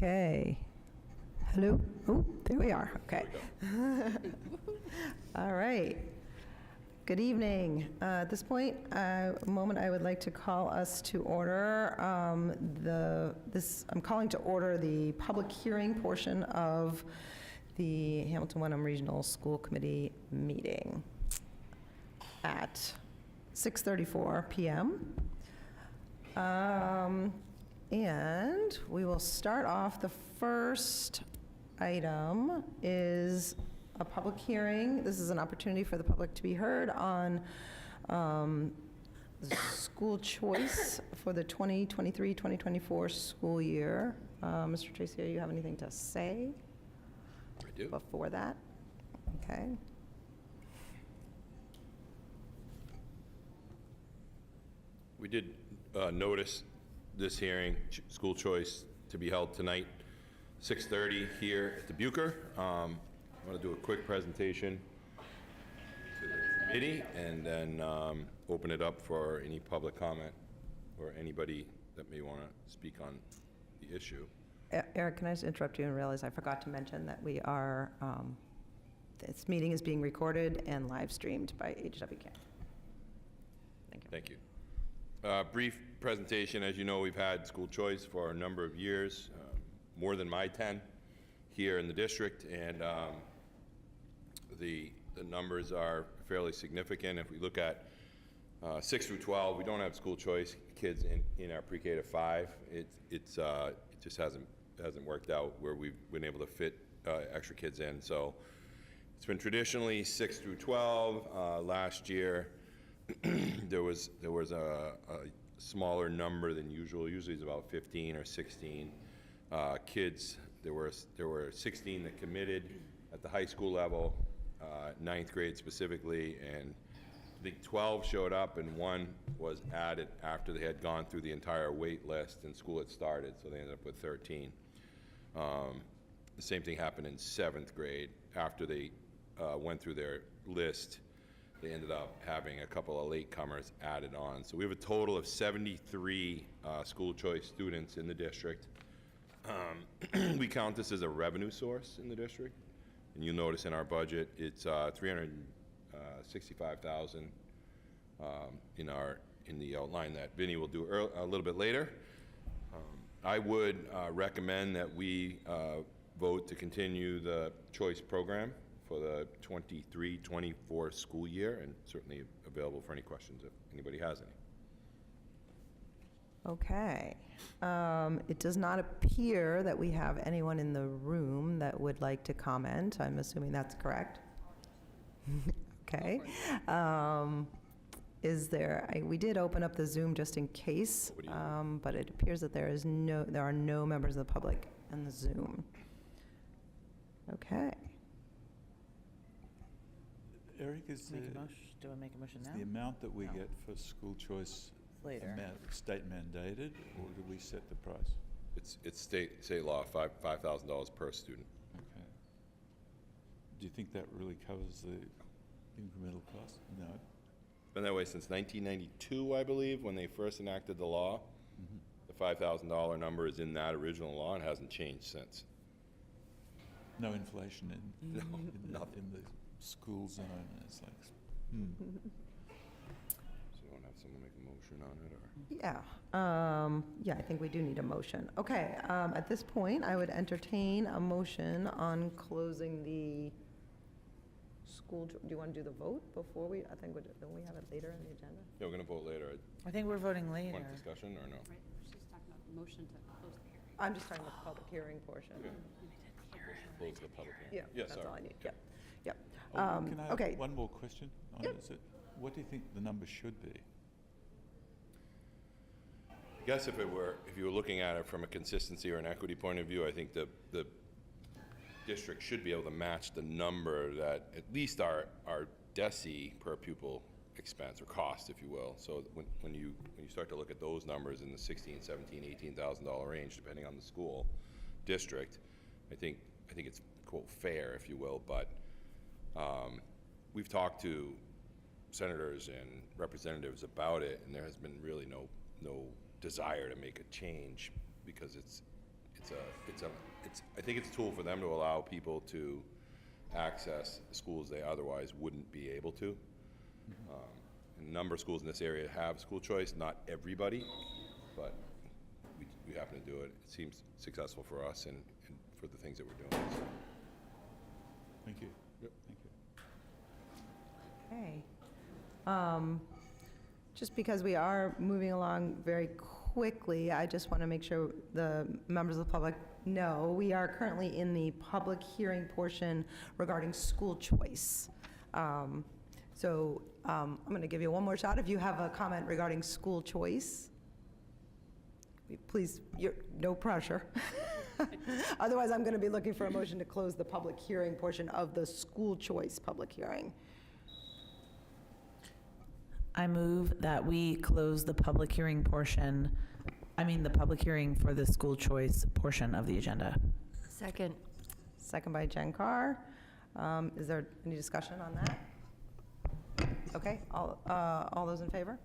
Okay. Hello? Oh, there we are. Okay. All right. Good evening. At this point, moment, I would like to call us to order I'm calling to order the public hearing portion of the Hamilton-Wenham Regional School Committee meeting at 6:34 p.m. And we will start off. The first item is a public hearing. This is an opportunity for the public to be heard on school choice for the 2023-2024 school year. Mr. Tracy, do you have anything to say? I do. Before that? Okay. We did notice this hearing, school choice, to be held tonight, 6:30 here at the Bucher. I want to do a quick presentation to the committee and then open it up for any public comment or anybody that may want to speak on the issue. Eric, can I just interrupt you and realize I forgot to mention that we are, this meeting is being recorded and live streamed by HWK. Thank you. Thank you. Brief presentation. As you know, we've had school choice for a number of years, more than my 10 here in the district, and the numbers are fairly significant. If we look at 6 through 12, we don't have school choice kids in our pre-K to 5. It just hasn't worked out where we've been able to fit extra kids in. So it's been traditionally 6 through 12. Last year there was a smaller number than usual. Usually it's about 15 or 16 kids. There were 16 that committed at the high school level, 9th grade specifically, and I think 12 showed up and 1 was added after they had gone through the entire wait list and school had started, so they ended up with 13. The same thing happened in 7th grade. After they went through their list, they ended up having a couple of latecomers added on. So we have a total of 73 school choice students in the district. We count this as a revenue source in the district, and you'll notice in our budget it's $365,000 in the outline that Vinny will do a little bit later. I would recommend that we vote to continue the choice program for the 23-24 school year, and certainly available for any questions if anybody has any. Okay. It does not appear that we have anyone in the room that would like to comment. I'm assuming that's correct. Okay. Is there, we did open up the Zoom just in case, but it appears that there are no members of the public in the Zoom. Okay. Eric, is Do I make a motion now? the amount that we get for school choice Later. state mandated, or do we set the price? It's state law, $5,000 per student. Okay. Do you think that really covers the incremental cost? No. It's been that way since 1992, I believe, when they first enacted the law. Mm-hmm. The $5,000 number is in that original law and hasn't changed since. No inflation in the school zone. It's like, So you want to have someone make a motion on it, or? Yeah, I think we do need a motion. Okay, at this point, I would entertain a motion on closing the school, do you want to do the vote before we, I think, don't we have it later in the agenda? Yeah, we're going to vote later. I think we're voting later. Want discussion or no? Right, she's talking about the motion to close the hearing. I'm just talking about the public hearing portion. Close the public hearing. Yeah, Yeah, that's sorry. all I need, yep, yep. can I have Okay. one more question on Yep. this? What do you think the number should be? I guess if you were looking at it from a consistency or an equity point of view, I think the district should be able to match the number that at least our DESI per pupil expense or cost, if you will. So when you start to look at those numbers in the $16,000, $17,000, $18,000 range, depending on the school district, I think it's quote fair, if you will. But we've talked to senators and representatives about it, and there has been really no desire to make a change because it's I think it's a tool for them to allow people to access schools they otherwise wouldn't be able to. A number of schools in this area have school choice, not everybody, but we happen to do it. It seems successful for us and for the things that we're doing. So. Thank you. Yep. Thank you. Okay. Just because we are moving along very quickly, I just want to make sure the members of the public know, we are currently in the public hearing portion regarding school choice. So I'm going to give you one more shot. If you have a comment regarding school choice, please, no pressure. Otherwise, I'm going to be looking for a motion to close the public hearing portion of the school choice public hearing. I move that we close the public hearing portion, the public hearing for the school choice portion of the agenda. Second. Second by Jen Carr. Is there any discussion on that? Okay, all those in favor?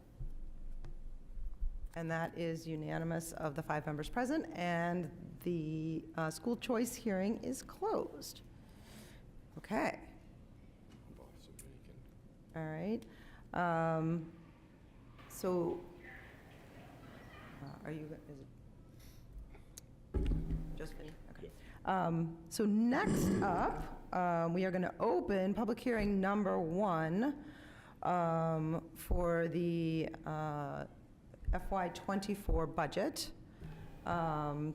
And that is unanimous of the 5 members present, and the school choice hearing is closed. Okay, all right. So, are you, is it just me? Okay. So next up, we are going to open public hearing number 1 for the FY24 budget. And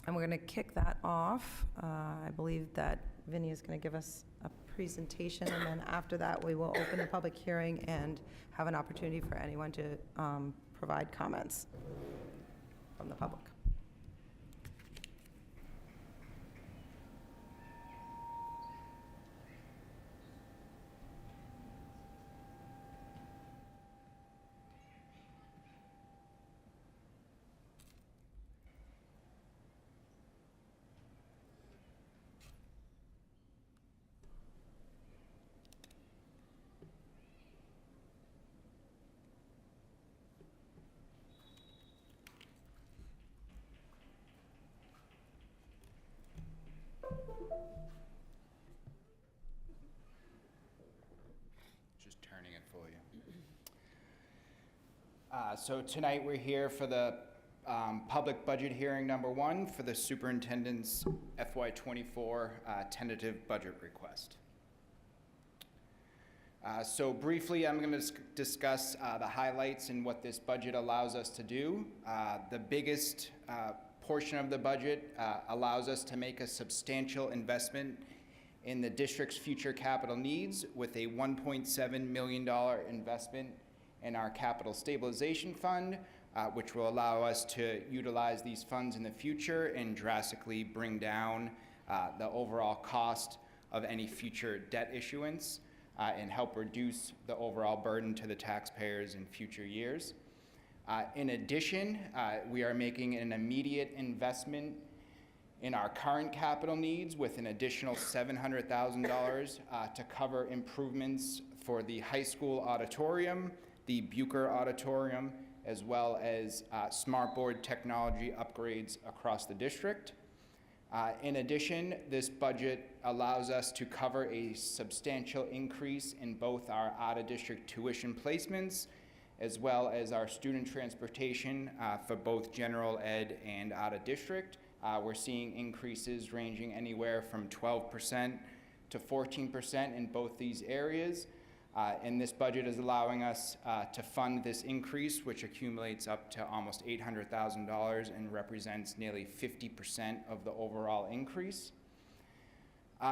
we're going to kick that off. I believe that Vinny is going to give us a presentation, and then after that, we will open the public hearing and have an opportunity for anyone to provide comments from the public. Just turning it for you. So tonight we're here for the public budget hearing number 1 for the superintendent's FY24 tentative budget request. So briefly, I'm going to discuss the highlights and what this budget allows us to do. The biggest portion of the budget allows us to make a substantial investment in the district's future capital needs with a $1.7 million investment in our capital stabilization fund, which will allow us to utilize these funds in the future and drastically bring down the overall cost of any future debt issuance and help reduce the overall burden to the taxpayers in future years. In addition, we are making an immediate investment in our current capital needs with an additional $700,000 to cover improvements for the high school auditorium, the Bucher Auditorium, as well as smartboard technology upgrades across the district. In addition, this budget allows us to cover a substantial increase in both our out-of-district tuition placements, as well as our student transportation for both general ed and out-of-district. We're seeing increases ranging anywhere from 12% to 14% in both these areas. And this budget is allowing us to fund this increase, which accumulates up to almost $800,000 and represents nearly 50% of the overall increase.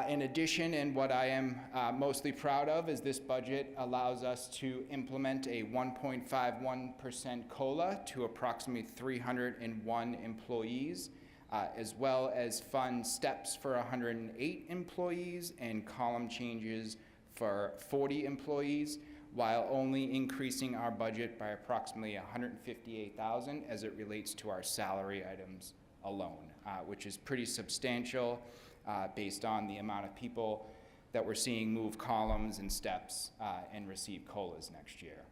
In addition, and what I am mostly proud of, is this budget allows us to implement a 1.51% COLA to approximately 301 employees, as well as fund steps for 108 employees and column changes for 40 employees, while only increasing our budget by approximately $158,000 as it relates to our salary items alone, which is pretty substantial based on the amount of people that we're seeing move columns and steps and receive COLAs next year.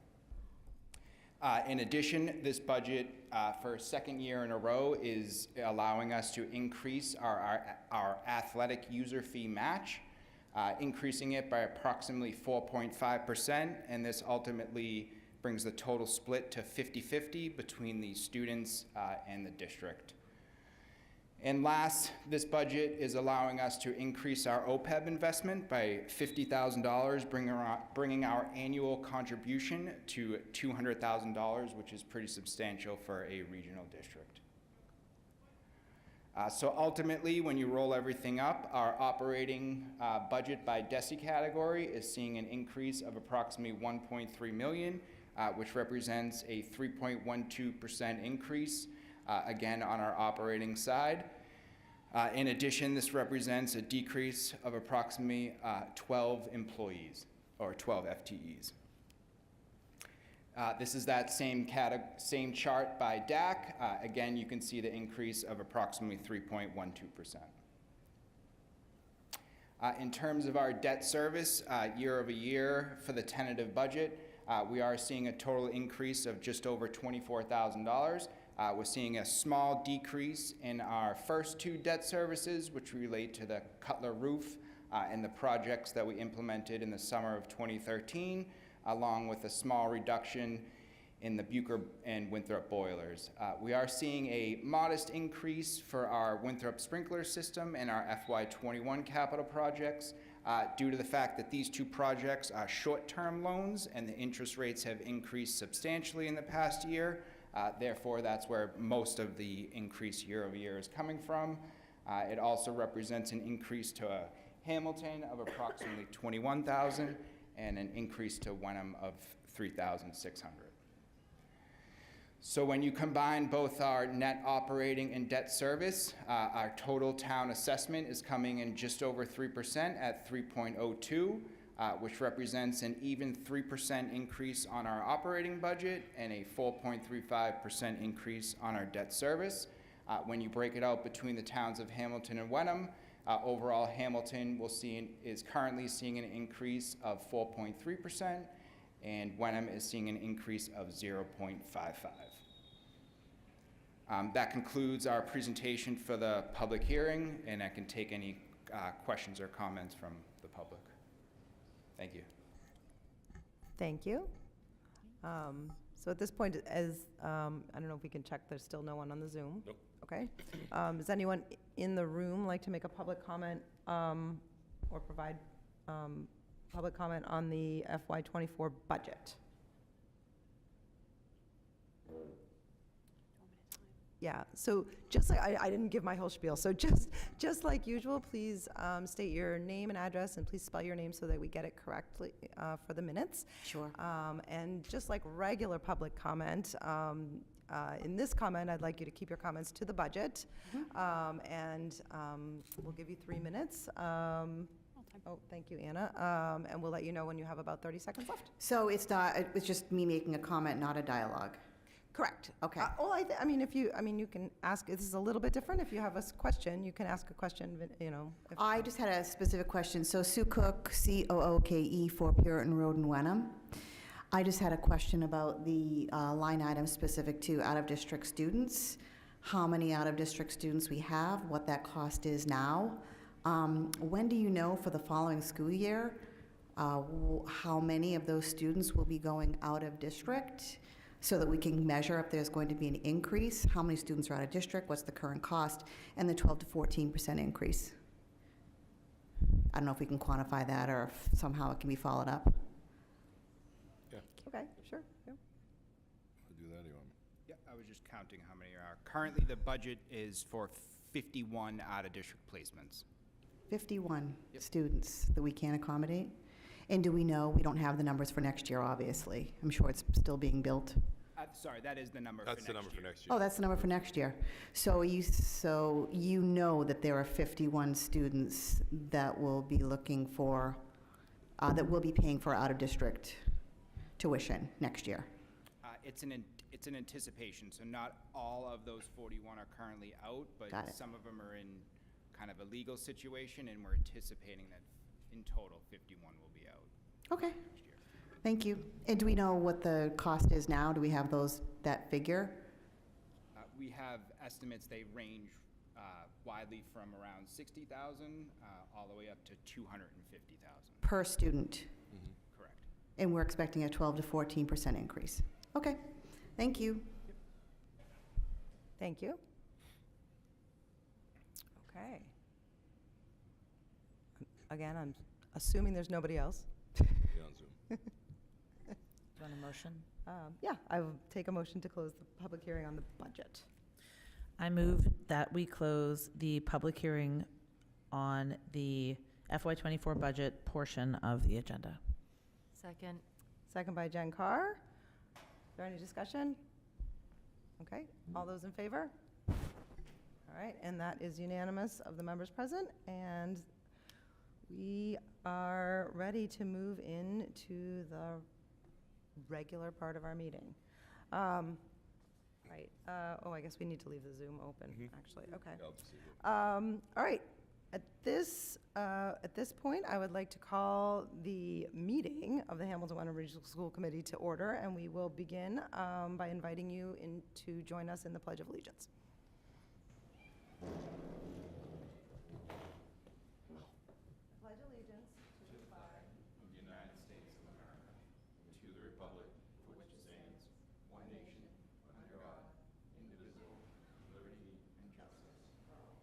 In addition, this budget for a second year in a row is allowing us to increase our athletic user fee match, increasing it by approximately 4.5%, and this ultimately brings the total split to 50-50 between the students and the district. And last, this budget is allowing us to increase our OPEB investment by $50,000, bringing our annual contribution to $200,000, which is pretty substantial for a regional district. So ultimately, when you roll everything up, our operating budget by DESI category is seeing an increase of approximately $1.3 million, which represents a 3.12% increase, again, on our operating side. In addition, this represents a decrease of approximately 12 employees, or 12 FTEs. This is that same chart by DAC. Again, you can see the increase of approximately 3.12%. In terms of our debt service, year over year for the tentative budget, we are seeing a total increase of just over $24,000. We're seeing a small decrease in our first two debt services, which relate to the Cutler roof and the projects that we implemented in the summer of 2013, along with a small reduction in the Bucher and Winthrop boilers. We are seeing a modest increase for our Winthrop sprinkler system and our FY21 capital projects due to the fact that these two projects are short-term loans and the interest rates have increased substantially in the past year. Therefore, that's where most of the increase year over year is coming from. It also represents an increase to Hamilton of approximately $21,000 and an increase to Wenham of $3,600. So when you combine both our net operating and debt service, our total town assessment is coming in just over 3% at 3.02. Which represents an even 3% increase on our operating budget and a 4.35% increase on our debt service. When you break it out between the towns of Hamilton and Wenham, overall Hamilton is currently seeing an increase of 4.3%, and Wenham is seeing an increase of 0.55. That concludes our presentation for the public hearing, and I can take any questions or comments from the public. Thank you. Thank you. So at this point, I don't know if we can check, there's still no one on the Zoom? Nope. Okay. Does anyone in the room like to make a public comment or provide public comment on the FY24 budget? Yeah, so just like, I didn't give my whole spiel, so just like usual, please state your name and address, and please spell your name so that we get it correctly for the minutes. Sure. And just like regular public comment, in this comment, I'd like you to keep your comments to the budget, and we'll give you 3 minutes. Oh, thank you, Anna. And we'll let you know when you have about 30 seconds left. So it's just me making a comment, not a dialogue? Correct. Okay. Well, I mean, you can ask, this is a little bit different. If you have a question, you can ask a question, you know. I just had a specific question. So Sue Cook, COOKE, 4 Puritan Road in Wenham. I just had a question about the line item specific to out-of-district students, how many out-of-district students we have, what that cost is now. When do you know for the following school year how many of those students will be going out of district, so that we can measure if there's going to be an increase, how many students are out of district, what's the current cost, and the 12 to 14% increase? I don't know if we can quantify that or if somehow it can be followed up. Okay, sure. Yeah. I'll do that, you want me? Yeah, I was just counting how many are. Currently, the budget is for 51 out-of-district placements. 51 Yep. students that we can accommodate? And do we know, we don't have the numbers for next year, obviously. I'm sure it's still being built. Sorry, that is the number for next That's year. the number for next year. Oh, that's the number for next year. So you know that there are 51 students that will be looking for, that will be paying for out-of-district tuition next year? It's an anticipation, so not all of those 41 are currently out, but Got it. some of them are in kind of a legal situation, and we're anticipating that in total 51 will be out Okay. next year. Thank you. And do we know what the cost is now? Do we have that figure? We have estimates, they range widely from around 60,000 all the way up to 250,000. Per student? Correct. And we're expecting a 12 to 14% increase. Okay, thank you. Thank you. Okay. Again, I'm assuming there's nobody else. Be on Zoom. Do you want a motion? Yeah, I will take a motion to close the public hearing on the budget. I move that we close the public hearing on the FY24 budget portion of the agenda. Second. Second by Jen Carr. Is there any discussion? Okay, all those in favor? All right, and that is unanimous of the members present, and we are ready to move into the regular part of our meeting. Right, I guess we need to leave the Zoom open, actually, okay. Yeah, I'll just leave it. All right, at this point, I would like to call the meeting of the Hamilton Wenham Regional School Committee to order, and we will begin by inviting you in to join us in the Pledge of Allegiance. Pledge allegiance to the flag Of the United States of America, to the republic for which it stands, one nation, under God, indivisible, with liberty and justice for all.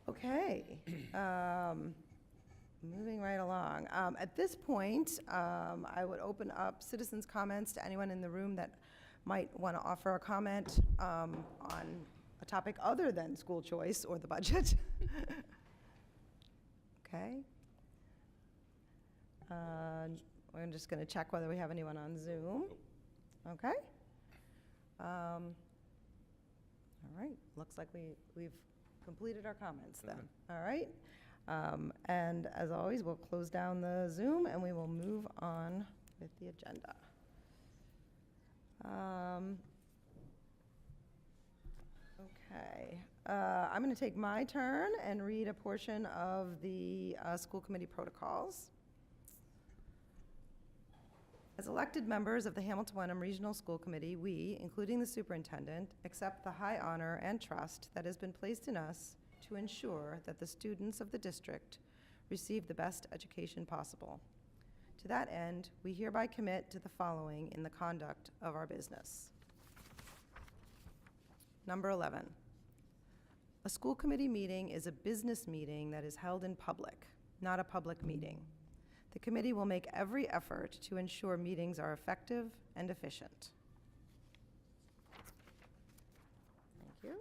Okay, moving right along. At this point, I would open up citizens' comments to anyone in the room that might want to offer a comment on a topic other than school choice or the budget. Okay. We're just going to check whether we have anyone on Zoom. Okay. All right, looks like we've completed our comments then. All right. And as always, we'll close down the Zoom and we will move on with the agenda. Okay. I'm going to take my turn and read a portion of the school committee protocols. As elected members of the Hamilton Wenham Regional School Committee, we, including the superintendent, accept the high honor and trust that has been placed in us to ensure that the students of the district receive the best education possible. To that end, we hereby commit to the following in the conduct of our business. Number 11, a school committee meeting is a business meeting that is held in public, not a public meeting. The committee will make every effort to ensure meetings are effective and efficient. Thank you.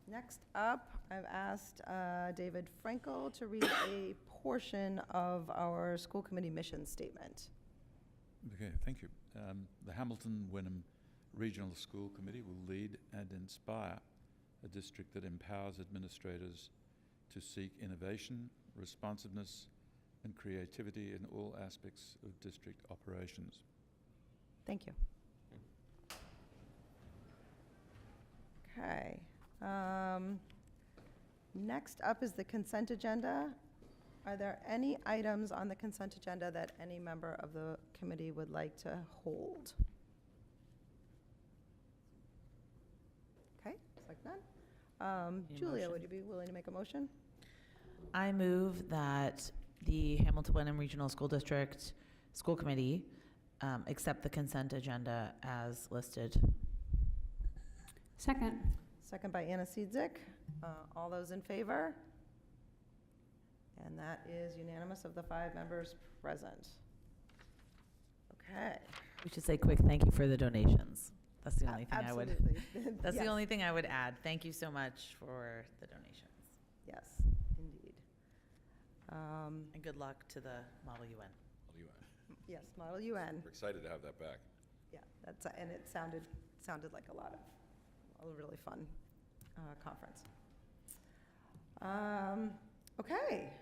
Next up, I've asked David Frankel to read a portion of our school committee mission statement. Okay, thank you. The Hamilton Wenham Regional School Committee will lead and inspire a district that empowers administrators to seek innovation, responsiveness, and creativity in all aspects of district operations. Thank you. Okay. Next up is the consent agenda. Are there any items on the consent agenda that any member of the committee would like to hold? Okay, looks like none. Need a Julia, motion? would you be willing to make a motion? I move that the Hamilton Wenham Regional School District School Committee accept the consent agenda as listed. Second. Second by Anna Seizik. All those in favor? And that is unanimous of the 5 members present. Okay. We should say quick thank you for the donations. That's the only thing I would. Absolutely. That's the Yes. only thing I would add. Thank you so much for the donations. Yes, indeed. And good luck to the Model UN. I'll leave it. Yes, Model UN. We're excited to have that back. Yeah, and it sounded like a really fun conference. Okay,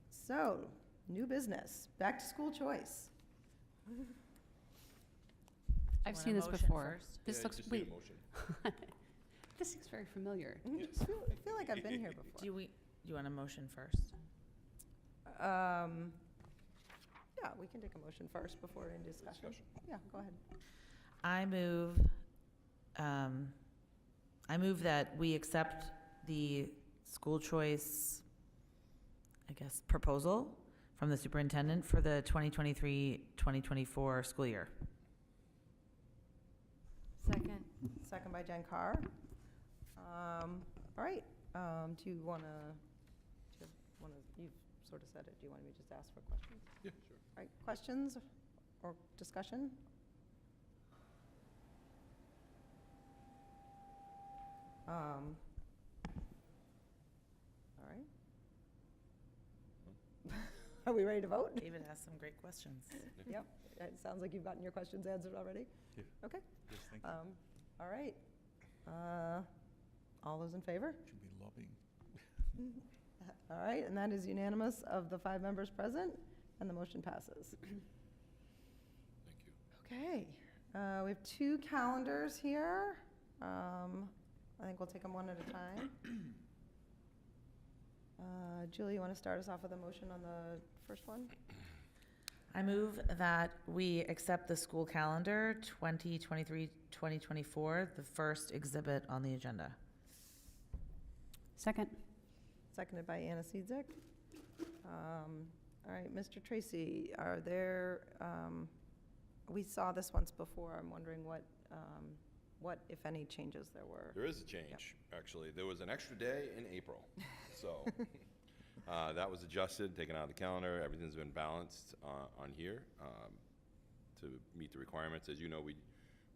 so, new business, back to school choice. I've Want seen a this motion before. first? This Yeah, looks, just need a wait, motion. This seems very familiar. I feel like I've been here before. Do you want a motion first? Yeah, we can take a motion first before any discussion. Yeah, go ahead. I move that we accept the school choice, I guess, proposal from the superintendent for the 2023-2024 school year. Second. Second by Jen Carr. All right, do you want to, you've sort of said it, do you want me to just ask for questions? Yeah, sure. All right, questions or discussion? All right. Are we ready to vote? David has some great questions. Yep, it sounds like you've gotten your questions answered already. Yeah. Okay, Yes, thank you. all right. All those in favor? Should be lobbying. All right, and that is unanimous of the 5 members present, and the motion passes. Thank you. Okay, we have 2 calendars here. I think we'll take them one at a time. Julie, you want to start us off with a motion on the first one? I move that we accept the school calendar 2023-2024, the first exhibit on the agenda. Second. Seconded by Anna Seizik. All right, Mr. Tracy, are there, we saw this once before. I'm wondering what, if any, changes there were. There is a change, actually. There was an extra day in April, so that was adjusted, taken out of the calendar. Everything's been balanced on here to meet the requirements. As you know,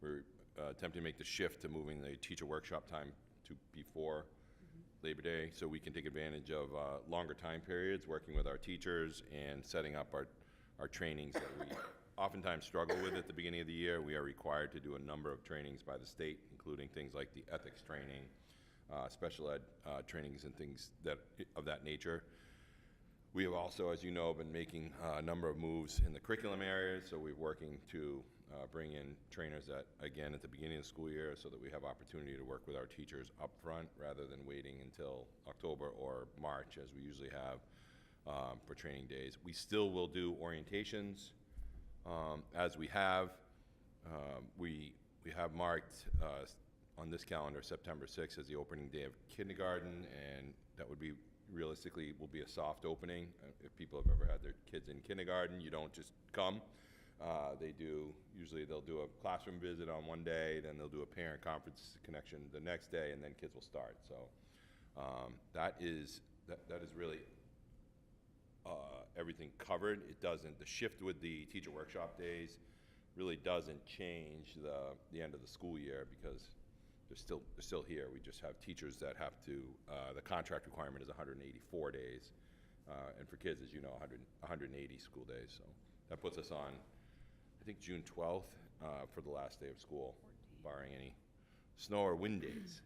we're attempting to make the shift to moving the teacher workshop time to before Labor Day, so we can take advantage of longer time periods, working with our teachers and setting up our trainings that we oftentimes struggle with at the beginning of the year. We are required to do a number of trainings by the state, including things like the ethics training, special ed trainings and things of that nature. We have also, as you know, been making a number of moves in the curriculum areas, so we're working to bring in trainers again, at the beginning of the school year, so that we have opportunity to work with our teachers up front rather than waiting until October or March, as we usually have for training days. We still will do orientations as we have. We have marked on this calendar September 6th as the opening day of kindergarten, and that would be realistically will be a soft opening. If people have ever had their kids in kindergarten, you don't just come. Usually they'll do a classroom visit on one day, then they'll do a parent conference connection the next day, and then kids will start. So that is really everything covered. It doesn't, the shift with the teacher workshop days really doesn't change the end of the school year, because they're still here. We just have teachers that have to, the contract requirement is 184 days, and for kids, as you know, 180 school days. So that puts us on, I think, June 12th for the last day of school, barring any snow or wind days.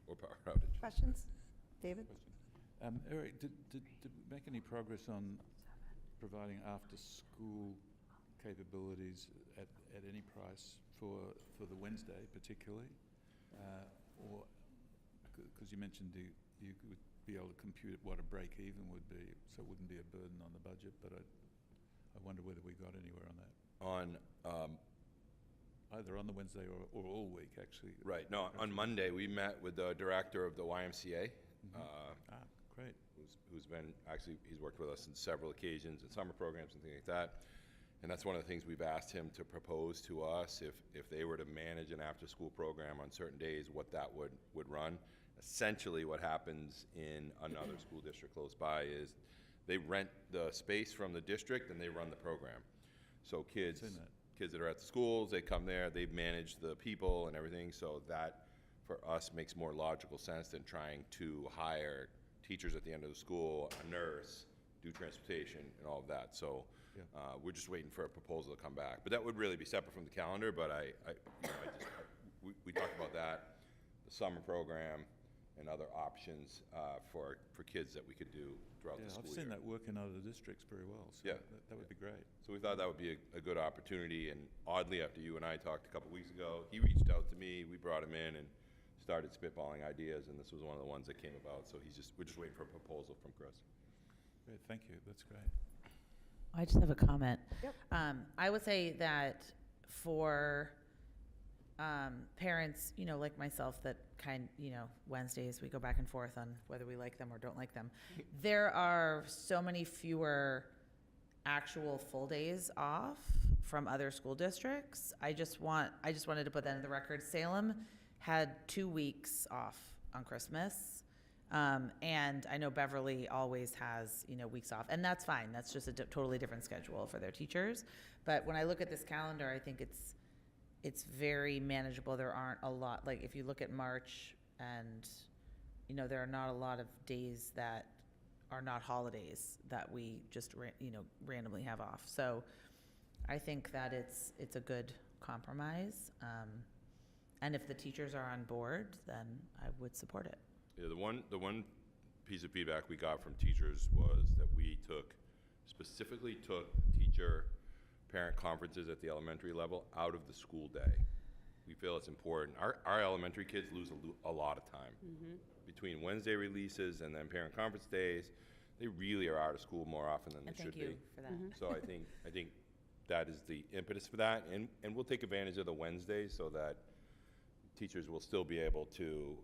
Or power outage. Questions? David? Eric, did we make any progress on providing after-school capabilities at any price for the Wednesday particularly? Or, because you mentioned you would be able to compute what a break-even would be, so it wouldn't be a burden on the budget, but I wonder whether we got anywhere on that. Either on the Wednesday or all week, actually. Right, no, on Monday, we met with the director of the YMCA. Great. Who's been, actually, he's worked with us on several occasions in summer programs and things like that. And that's one of the things we've asked him to propose to us, if they were to manage an after-school program on certain days, what that would run. Essentially, what happens in another school district close by is they rent the space from the district and they run the program. So kids that are at the schools, they come there, they manage the people and everything, so that, for us, makes more logical sense than trying to hire teachers at the end of the school, a nurse, do transportation, and all of that. So we're just waiting for a proposal to come back. But that would really be separate from the calendar, but we talked about that, the summer program, and other options for kids that we could do throughout Yeah, the school I've year. seen that work in other districts very well, so Yeah. that would be great. So we thought that would be a good opportunity, and oddly, after you and I talked a couple weeks ago, he reached out to me, we brought him in and started spitballing ideas, and this was one of the ones that came about, so we're just waiting for a proposal from Chris. Great, thank you, that's great. I just have a comment. Yep. I would say that for parents, like myself, that Wednesdays, we go back and forth on whether we like them or don't like them. There are so many fewer actual full days off from other school districts. I just wanted to put that in the record. Salem had 2 weeks off on Christmas. And I know Beverly always has, weeks off, and that's fine. That's just a totally different schedule for their teachers. But when I look at this calendar, I think it's very manageable. There aren't a lot, like if you look at March and, there are not a lot of days that are not holidays that we just, randomly have off. So I think that it's a good compromise. And if the teachers are on board, then I would support it. Yeah, the one piece of feedback we got from teachers was that we specifically took teacher-parent conferences at the elementary level out of the school day. We feel it's important. Our elementary kids lose a lot of time. Between Wednesday releases and then parent conference days, they really are out of school more often than And they should thank be. you for that. So I think that is the impetus for that, and we'll take advantage of the Wednesdays so that teachers will still be able to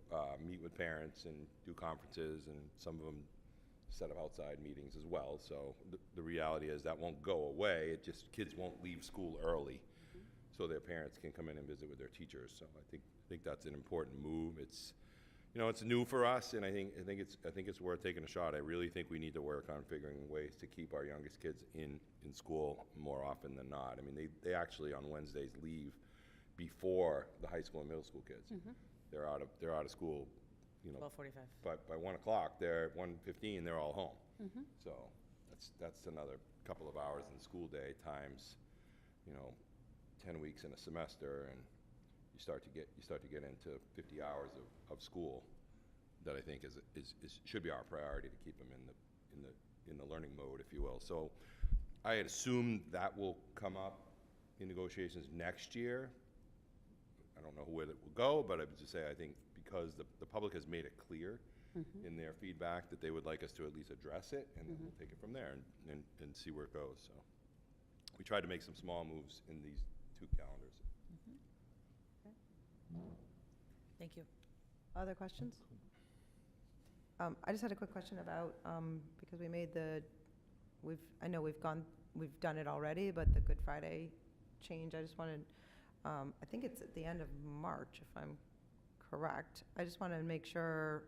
meet with parents and do conferences, and some of them set up outside meetings as well. So the reality is that won't go away. It just, kids won't leave school early, so their parents can come in and visit with their teachers. So I think that's an important move. It's, it's new for us, and I think it's worth taking a shot. I really think we need to work on figuring ways to keep our youngest kids in school more often than not. I mean, they actually on Wednesdays leave before the high school and middle school kids. They're out of school, 12:45. by 1 o'clock. They're at 1:15, they're all home. So that's another couple of hours in the school day times, 10 weeks in a semester, and you start to get into 50 hours of school that I think should be our priority, to keep them in the learning mode, if you will. So I had assumed that will come up in negotiations next year. I don't know where that will go, but I would just say, I think because the public has made it clear in their feedback that they would like us to at least address it, and then we'll take it from there and see where it goes. So we tried to make some small moves in these 2 calendars. Thank you. Other questions? I just had a quick question about, because I know we've done it already, but the Good Friday change, I just wanted, I think it's at the end of March, if I'm correct. I just want to make sure,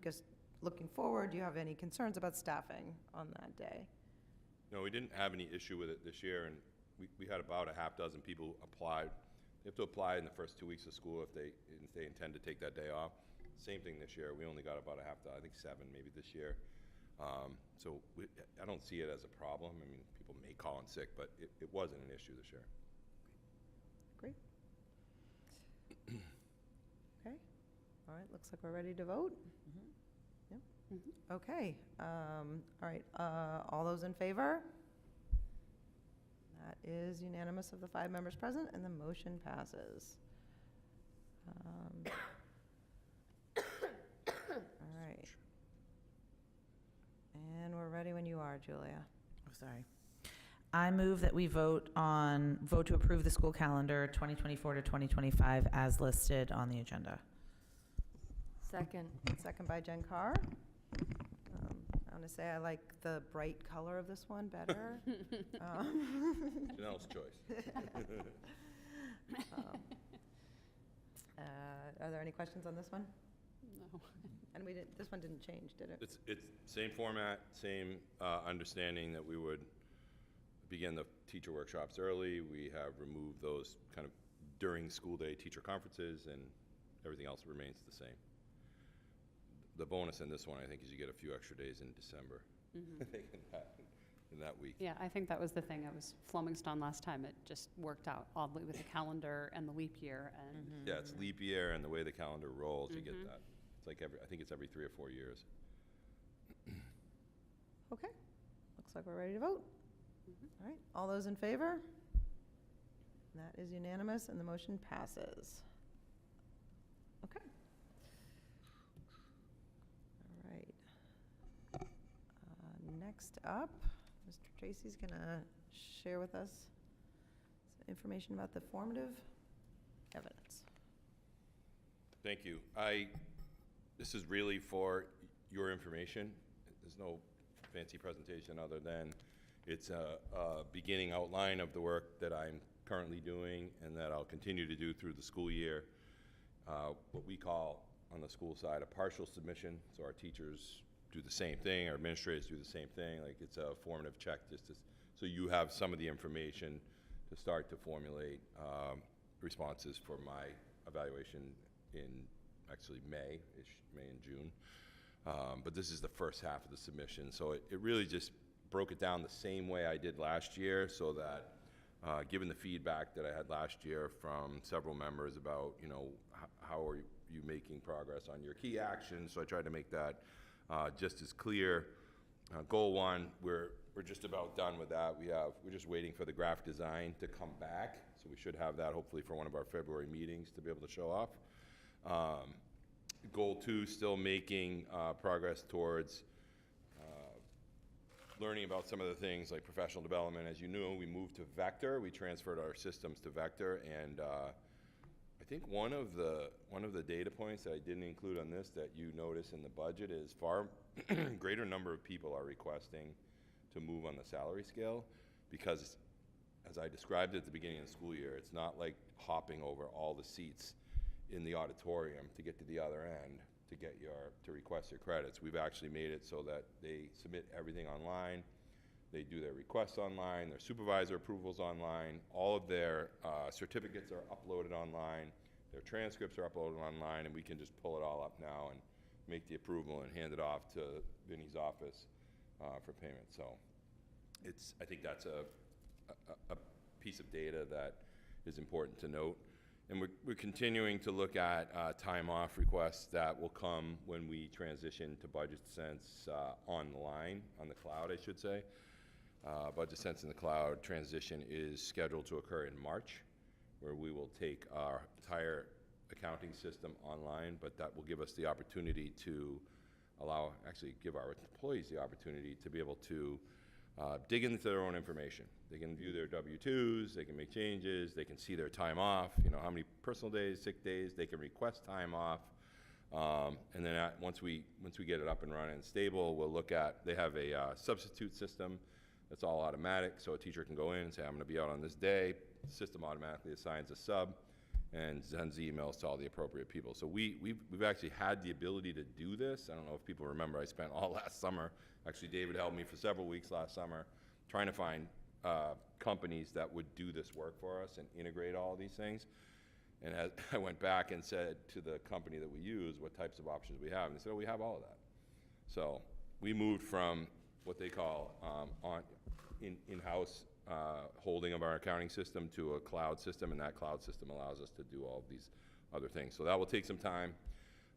guess looking forward, do you have any concerns about staffing on that day? No, we didn't have any issue with it this year, and we had about a half dozen people apply. They have to apply in the first 2 weeks of school if they intend to take that day off. Same thing this year. We only got about a half dozen, I think 7 maybe this year. So I don't see it as a problem. I mean, people may call in sick, but it wasn't an issue this year. Great. Okay. All right, looks like we're ready to vote. Yep. Okay. All right, all those in favor? That is unanimous of the 5 members present, and the motion passes. All right. And we're ready when you are, Julia. Oh, sorry. I move that we vote to approve the school calendar 2024 to 2025 as listed on the agenda. Second. Second by Jen Carr. I want to say I like the bright color of this one better. Janelle's choice. Are there any questions on this one? No. And this one didn't change, did it? It's same format, same understanding that we would begin the teacher workshops early. We have removed those kind of during school day teacher conferences, and everything else remains the same. The bonus in this one, I think, is you get a few extra days in December in that week. Yeah, I think that was the thing. I was flummoxed on last time. It just worked out oddly with the calendar and the leap year. And Yeah, it's leap year, and the way the calendar rolls, you get It's like I think it's every 3 or 4 years. Okay, looks like we're ready to vote. All right, all those in favor? That is unanimous, and the motion passes. Okay. All right. Next up, Mr. Tracy's going to share with us some information about the formative evidence. Thank you. This is really for your information. There's no fancy presentation other than it's a beginning outline of the work that I'm currently doing and that I'll continue to do through the school year. What we call on the school side a partial submission, so our teachers do the same thing, our administrators do the same thing, like it's a formative check just to, so you have some of the information to start to formulate responses for my evaluation in actually May and June. But this is the first half of the submission, so it really just broke it down the same way I did last year, so that given the feedback that I had last year from several members about, you know, how are you making progress on your key actions, so I tried to make that just as clear. Goal 1, we're just about done with that. We're just waiting for the graphic design to come back, so we should have that hopefully for one of our February meetings to be able to show off. Goal 2, still making progress towards learning about some of the things like professional development. As you know, we moved to Vector. We transferred our systems to Vector, and I think one of the data points that I didn't include on this that you notice in the budget is far greater number of people are requesting to move on the salary scale, because as I described at the beginning of the school year, it's not like hopping over all the seats in the auditorium to get to the other end to request your credits. We've actually made it so that they submit everything online, they do their requests online, their supervisor approvals online, all of their certificates are uploaded online, their transcripts are uploaded online, and we can just pull it all up now and make the approval and hand it off to Vinnie's office for payment. So I think that's a piece of data that is important to note. And we're continuing to look at time off requests that will come when we transition to Budget Sense online, on the cloud, I should say. Budget Sense in the cloud transition is scheduled to occur in March, where we will take our entire accounting system online, but that will give us the opportunity to give our employees the opportunity to be able to dig into their own information. They can view their W-2s, they can make changes, they can see their time off, you know, how many personal days, sick days, they can request time off. And then once we get it up and running and stable, we'll look at, they have a substitute system that's all automatic, so a teacher can go in and say, I'm gonna be out on this day. The system automatically assigns a sub and sends emails to all the appropriate people. So we've actually had the ability to do this. I don't know if people remember, I spent all last summer, actually David helped me for several weeks last summer, trying to find companies that would do this work for us and integrate all of these things. And as I went back and said to the company that we use what types of options we have, and they said, oh, we have all of that. So we moved from what they call in-house holding of our accounting system to a cloud system, and that cloud system allows us to do all of these other things. So that will take some time.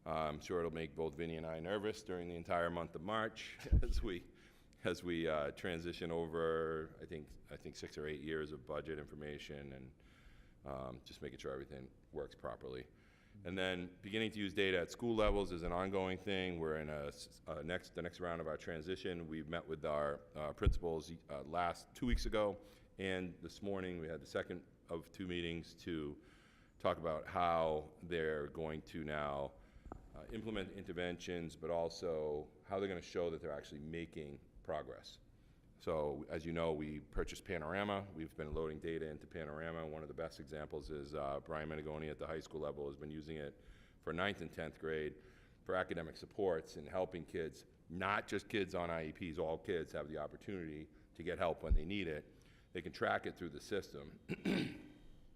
I'm sure it'll make both Vinnie and I nervous during the entire month of March as we transition over, I think 6 or 8 years of budget information, and just making sure everything works properly. And then beginning to use data at school levels is an ongoing thing. We're in the next round of our transition. We've met with our principals 2 weeks ago, and this morning we had the second of 2 meetings to talk about how they're going to now implement interventions, but also how they're going to show that they're actually making progress. So, as you know, we purchased Panorama. We've been loading data into Panorama. One of the best examples is Brian Menegoni at the high school level has been using it for 9th and 10th grade for academic supports and helping kids, not just kids on IEPs, all kids have the opportunity to get help when they need it. They can track it through the system.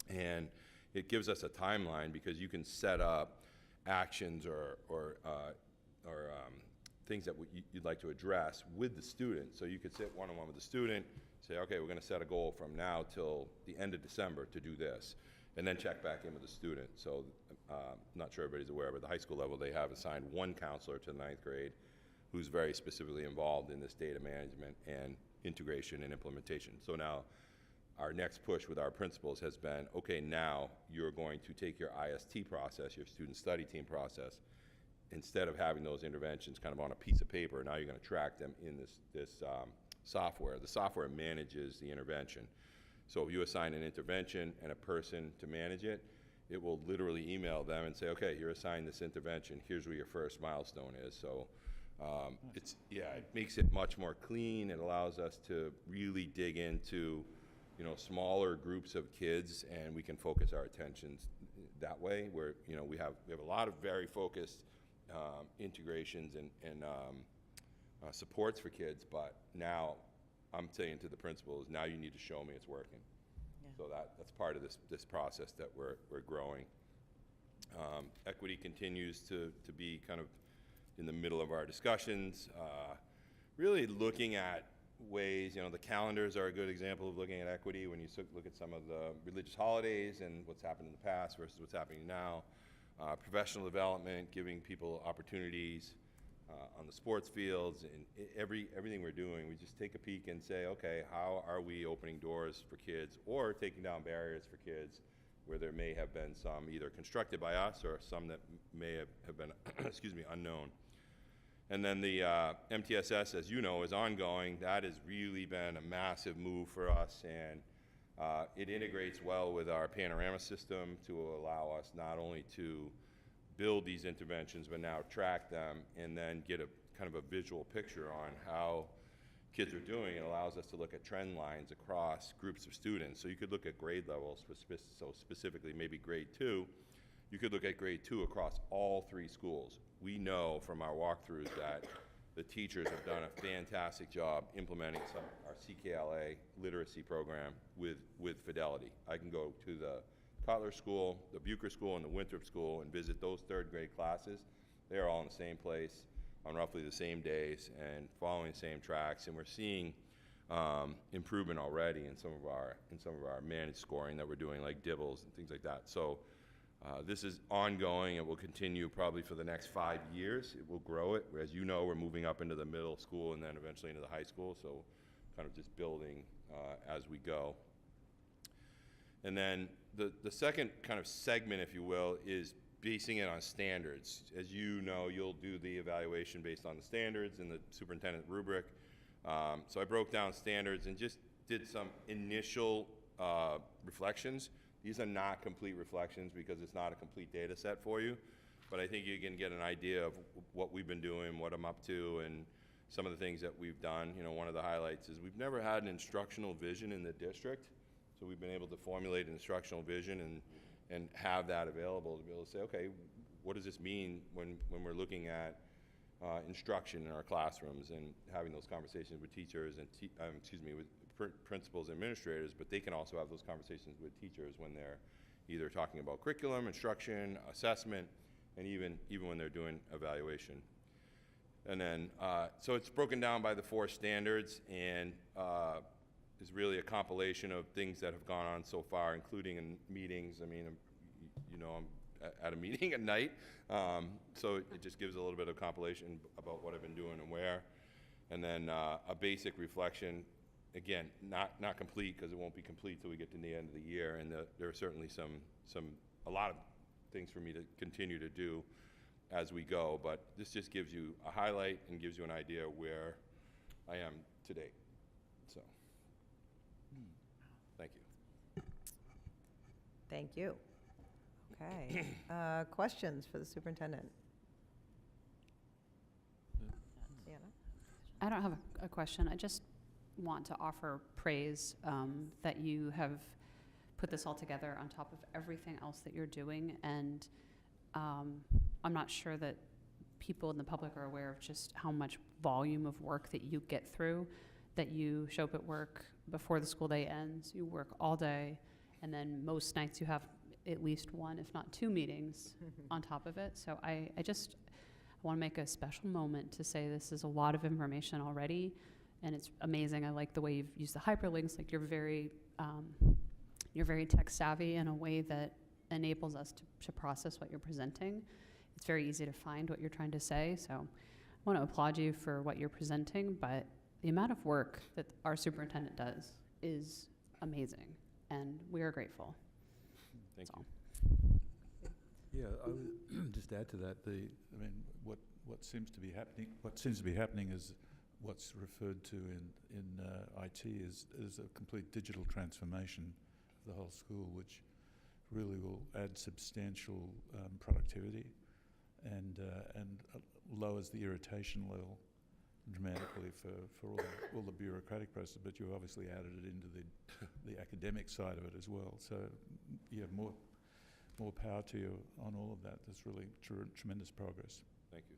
And it gives us a timeline because you can set up actions or things that you'd like to address with the student. So you could sit one-on-one with the student, say, okay, we're gonna set a goal from now till the end of December to do this. and then check back in with the student. So not sure everybody's aware, but the high school level, they have assigned one counselor to the 9th grade who's very specifically involved in this data management and integration and implementation. So now our next push with our principals has been, okay, now you're going to take your IST process, your student study team process, instead of having those interventions kind of on a piece of paper, now you're going to track them in this software. The software manages the intervention. So if you assign an intervention and a person to manage it, it will literally email them and say, okay, you're assigned this intervention, here's where your first milestone is. So it makes it much more clean. It allows us to really dig into, smaller groups of kids, and we can focus our attentions that way, where, we have a lot of very focused integrations and supports for kids, but now I'm saying to the principals, now you need to show me it's working. Yeah. So that's part of this process that we're growing. Equity continues to be kind of in the middle of our discussions, really looking at ways, the calendars are a good example of looking at equity when you look at some of the religious holidays and what's happened in the past versus what's happening now. Professional development, giving people opportunities on the sports fields, and everything we're doing, we just take a peek and say, okay, how are we opening doors for kids or taking down barriers for kids where there may have been some either constructed by us or some that may have been, unknown. And then the MTSS, as you know, is ongoing. That has really been a massive move for us, and it integrates well with our Panorama system to allow us not only to build these interventions, but now track them and then get a kind of a visual picture on how kids are doing. It allows us to look at trend lines across groups of students. So you could look at grade levels, so specifically maybe grade 2. You could look at grade 2 across all 3 schools. We know from our walkthroughs that the teachers have done a fantastic job implementing our CKLA literacy program with fidelity. I can go to the Cutler School, the Bucher School, and the Winthrop School and visit those 3rd grade classes. They are all in the same place on roughly the same days and following the same tracks, and we're seeing improvement already in some of our managed scoring that we're doing, like Dibbles and things like that. So this is ongoing. It will continue probably for the next 5 years. It will grow it. As you know, we're moving up into the middle school and then eventually into the high school, so kind of just building as we go. And then the second kind of segment, if you will, is basing it on standards. As you know, you'll do the evaluation based on the standards and the superintendent rubric. So I broke down standards and just did some initial reflections. These are not complete reflections because it's not a complete data set for you, but I think you can get an idea of what we've been doing, what I'm up to, and some of the things that we've done. One of the highlights is we've never had an instructional vision in the district, so we've been able to formulate an instructional vision and have that available to be able to say, okay, what does this mean when we're looking at instruction in our classrooms and having those conversations with teachers and with principals and administrators, but they can also have those conversations with teachers when they're either talking about curriculum, instruction, assessment, and even when they're doing evaluation. And then, so it's broken down by the 4 standards, and is really a compilation of things that have gone on so far, including in meetings. I mean, I'm at a meeting at night, so it just gives a little bit of compilation about what I've been doing and where. And then a basic reflection. Again, not complete, because it won't be complete till we get to the end of the year, and there are certainly a lot of things for me to continue to do as we go, but this just gives you a highlight and gives you an idea where I am today. So, thank you. Thank you. Okay. Questions for the superintendent? Sienna? I don't have a question. I just want to offer praise that you have put this all together on top of everything else that you're doing. And I'm not sure that people in the public are aware of just how much volume of work that you get through, that you show up at work before the school day ends, you work all day, and then most nights you have at least 1, if not 2 meetings on top of it. So I want to make a special moment to say this is a lot of information already, and it's amazing. I like the way you've used the hyperlinks. Like, you're very You're very tech savvy in a way that enables us to process what you're presenting. It's very easy to find what you're trying to say. So I want to applaud you for what you're presenting, but the amount of work that our superintendent does is amazing, and we are grateful. Thank That's you. Yeah, I would just add to that. What seems to be happening is what's referred to in IT is a complete digital transformation of the whole school, which really will add substantial productivity and lowers the irritation level dramatically for all the bureaucratic process. But you obviously added it into the academic side of it as well. So you have more power to you on all of that. There's really tremendous progress. Thank you.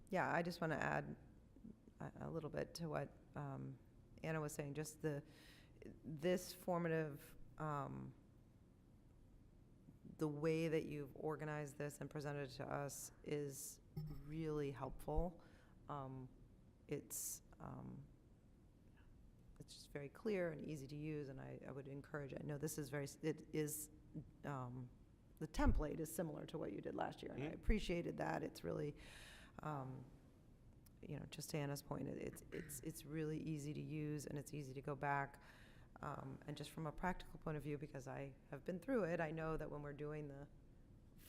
Yeah, I just want to add a little bit to what Anna was saying. Just this formative, the way that you've organized this and presented it to us is really helpful. It's just very clear and easy to use, and I would encourage it. I know this is the template is similar to what you did last year, and I appreciated that. It's really, just to Anna's point, it's really easy to use, and it's easy to go back. And just from a practical point of view, because I have been through it, I know that when we're doing the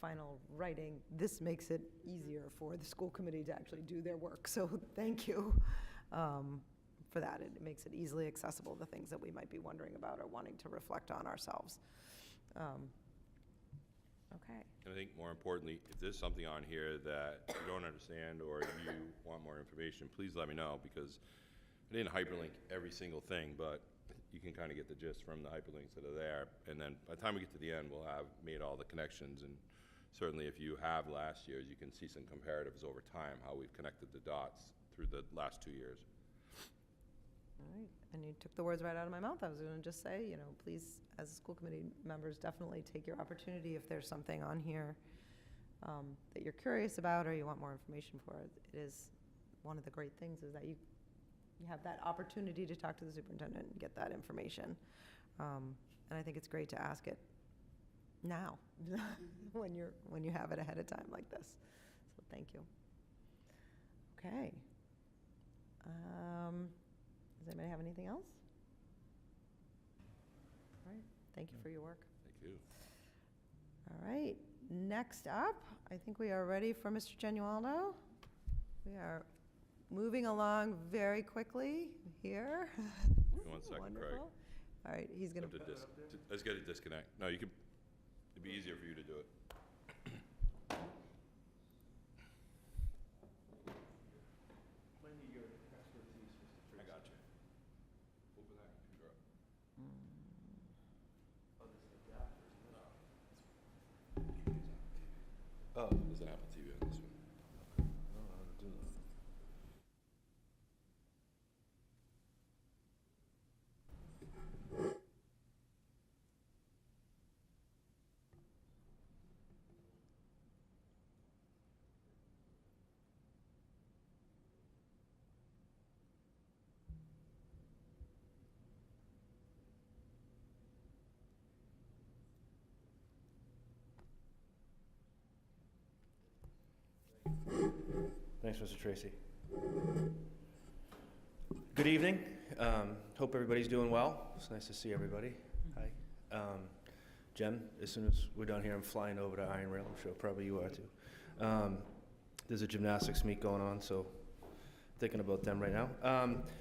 final writing, this makes it easier for the school committee to actually do their work. So thank you for that. It makes it easily accessible, the things that we might be wondering about or wanting to reflect on ourselves. Okay. And I think more importantly, if there's something on here that you don't understand or you want more information, please let me know, because I didn't hyperlink every single thing, but you can kind of get the gist from the hyperlinks that are there. And then by the time we get to the end, we'll have made all the connections. And certainly if you have last year's, you can see some comparatives over time, how we've connected the dots through the last 2 years. All right, and you took the words right out of my mouth. I was going to just say, please, as school committee members, definitely take your opportunity if there's something on here that you're curious about or you want more information for. It is one of the great things is that you have that opportunity to talk to the superintendent and get that information. And I think it's great to ask it now when you have it ahead of time like this. So thank you. Okay. Does anybody have anything else? All right. Thank you for your work. Thank you. All right. Next up, I think we are ready for Mr. Genualdo. We are moving along very quickly here. 1 second, Craig. Wonderful. All right, he's going to. Let's get a disconnect. No, you can. It'd be easier for you to do it. I got you. Open that computer up. Oh, there's an Apple TV on this one. Thanks, Mr. Tracy. Good evening. Hope everybody's doing well. It's nice to see everybody. Hi. Jen, as soon as we're done here, I'm flying over to Iron Rail. I'm sure probably you are too. There's a gymnastics meet going on, so thinking about them right now.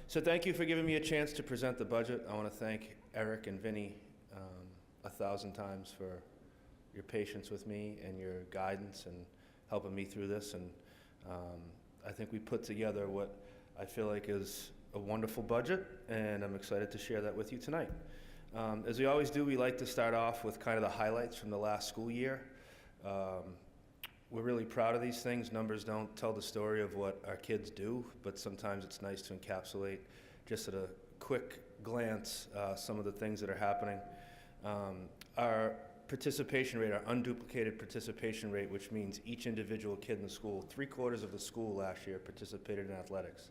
So thank you for giving me a chance to present the budget. I want to thank Eric and Vinny 1,000 times for your patience with me and your guidance and helping me through this. And I think we put together what I feel like is a wonderful budget, and I'm excited to share that with you tonight. As we always do, we like to start off with kind of the highlights from the last school year. We're really proud of these things. Numbers don't tell the story of what our kids do, but sometimes it's nice to encapsulate, just at a quick glance, some of the things that are happening. Our participation rate, our unduplicated participation rate, which means each individual kid in the school, 3/4 of the school last year participated in athletics.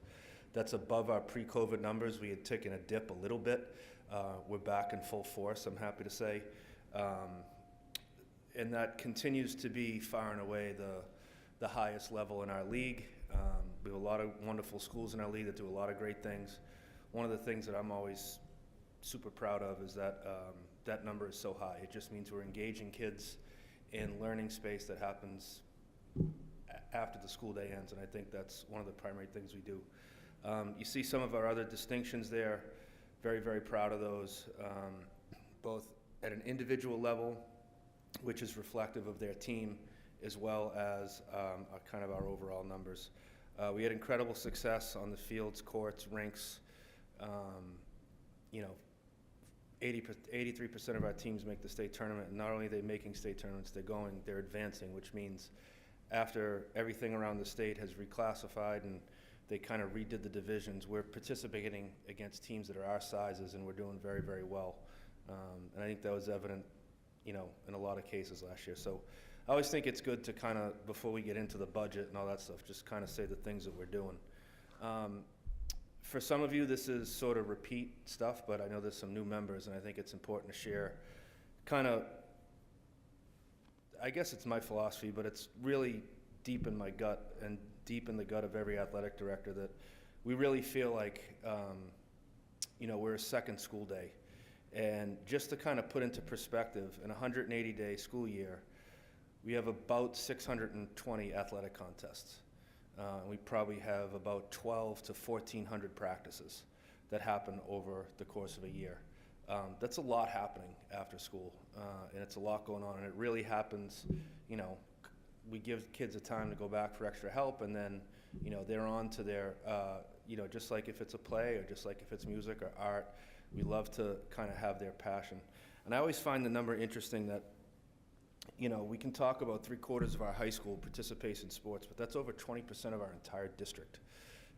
That's above our pre-COVID numbers. We had taken a dip a little bit. We're back in full force, I'm happy to say. And that continues to be far and away the highest level in our league. We have a lot of wonderful schools in our league that do a lot of great things. One of the things that I'm always super proud of is that that number is so high. It just means we're engaging kids in learning space that happens after the school day ends, and I think that's one of the primary things we do. You see some of our other distinctions there. Very, very proud of those, both at an individual level, which is reflective of their team, as well as kind of our overall numbers. We had incredible success on the fields, courts, rinks. 83% of our teams make the state tournament, and not only are they making state tournaments, they're advancing, which means after everything around the state has reclassified and they kind of redid the divisions, we're participating against teams that are our sizes, and we're doing very, very well. And I think that was evident, in a lot of cases last year. So I always think it's good to kind of, before we get into the budget and all that stuff, just kind of say the things that we're doing. For some of you, this is sort of repeat stuff, but I know there's some new members, and I think it's important to share kind of, I guess it's my philosophy, but it's really deep in my gut and deep in the gut of every athletic director that we really feel like, we're a second school day. And just to kind of put into perspective, in a 180-day school year, we have about 620 athletic contests. We probably have about 12 to 1,400 practices that happen over the course of a year. That's a lot happening after school, and it's a lot going on, and it really happens, we give kids a time to go back for extra help, and then, they're on to their, just like if it's a play or just like if it's music or art, we love to kind of have their passion. And I always find the number interesting that, we can talk about 3/4 of our high school participates in sports, but that's over 20% of our entire district.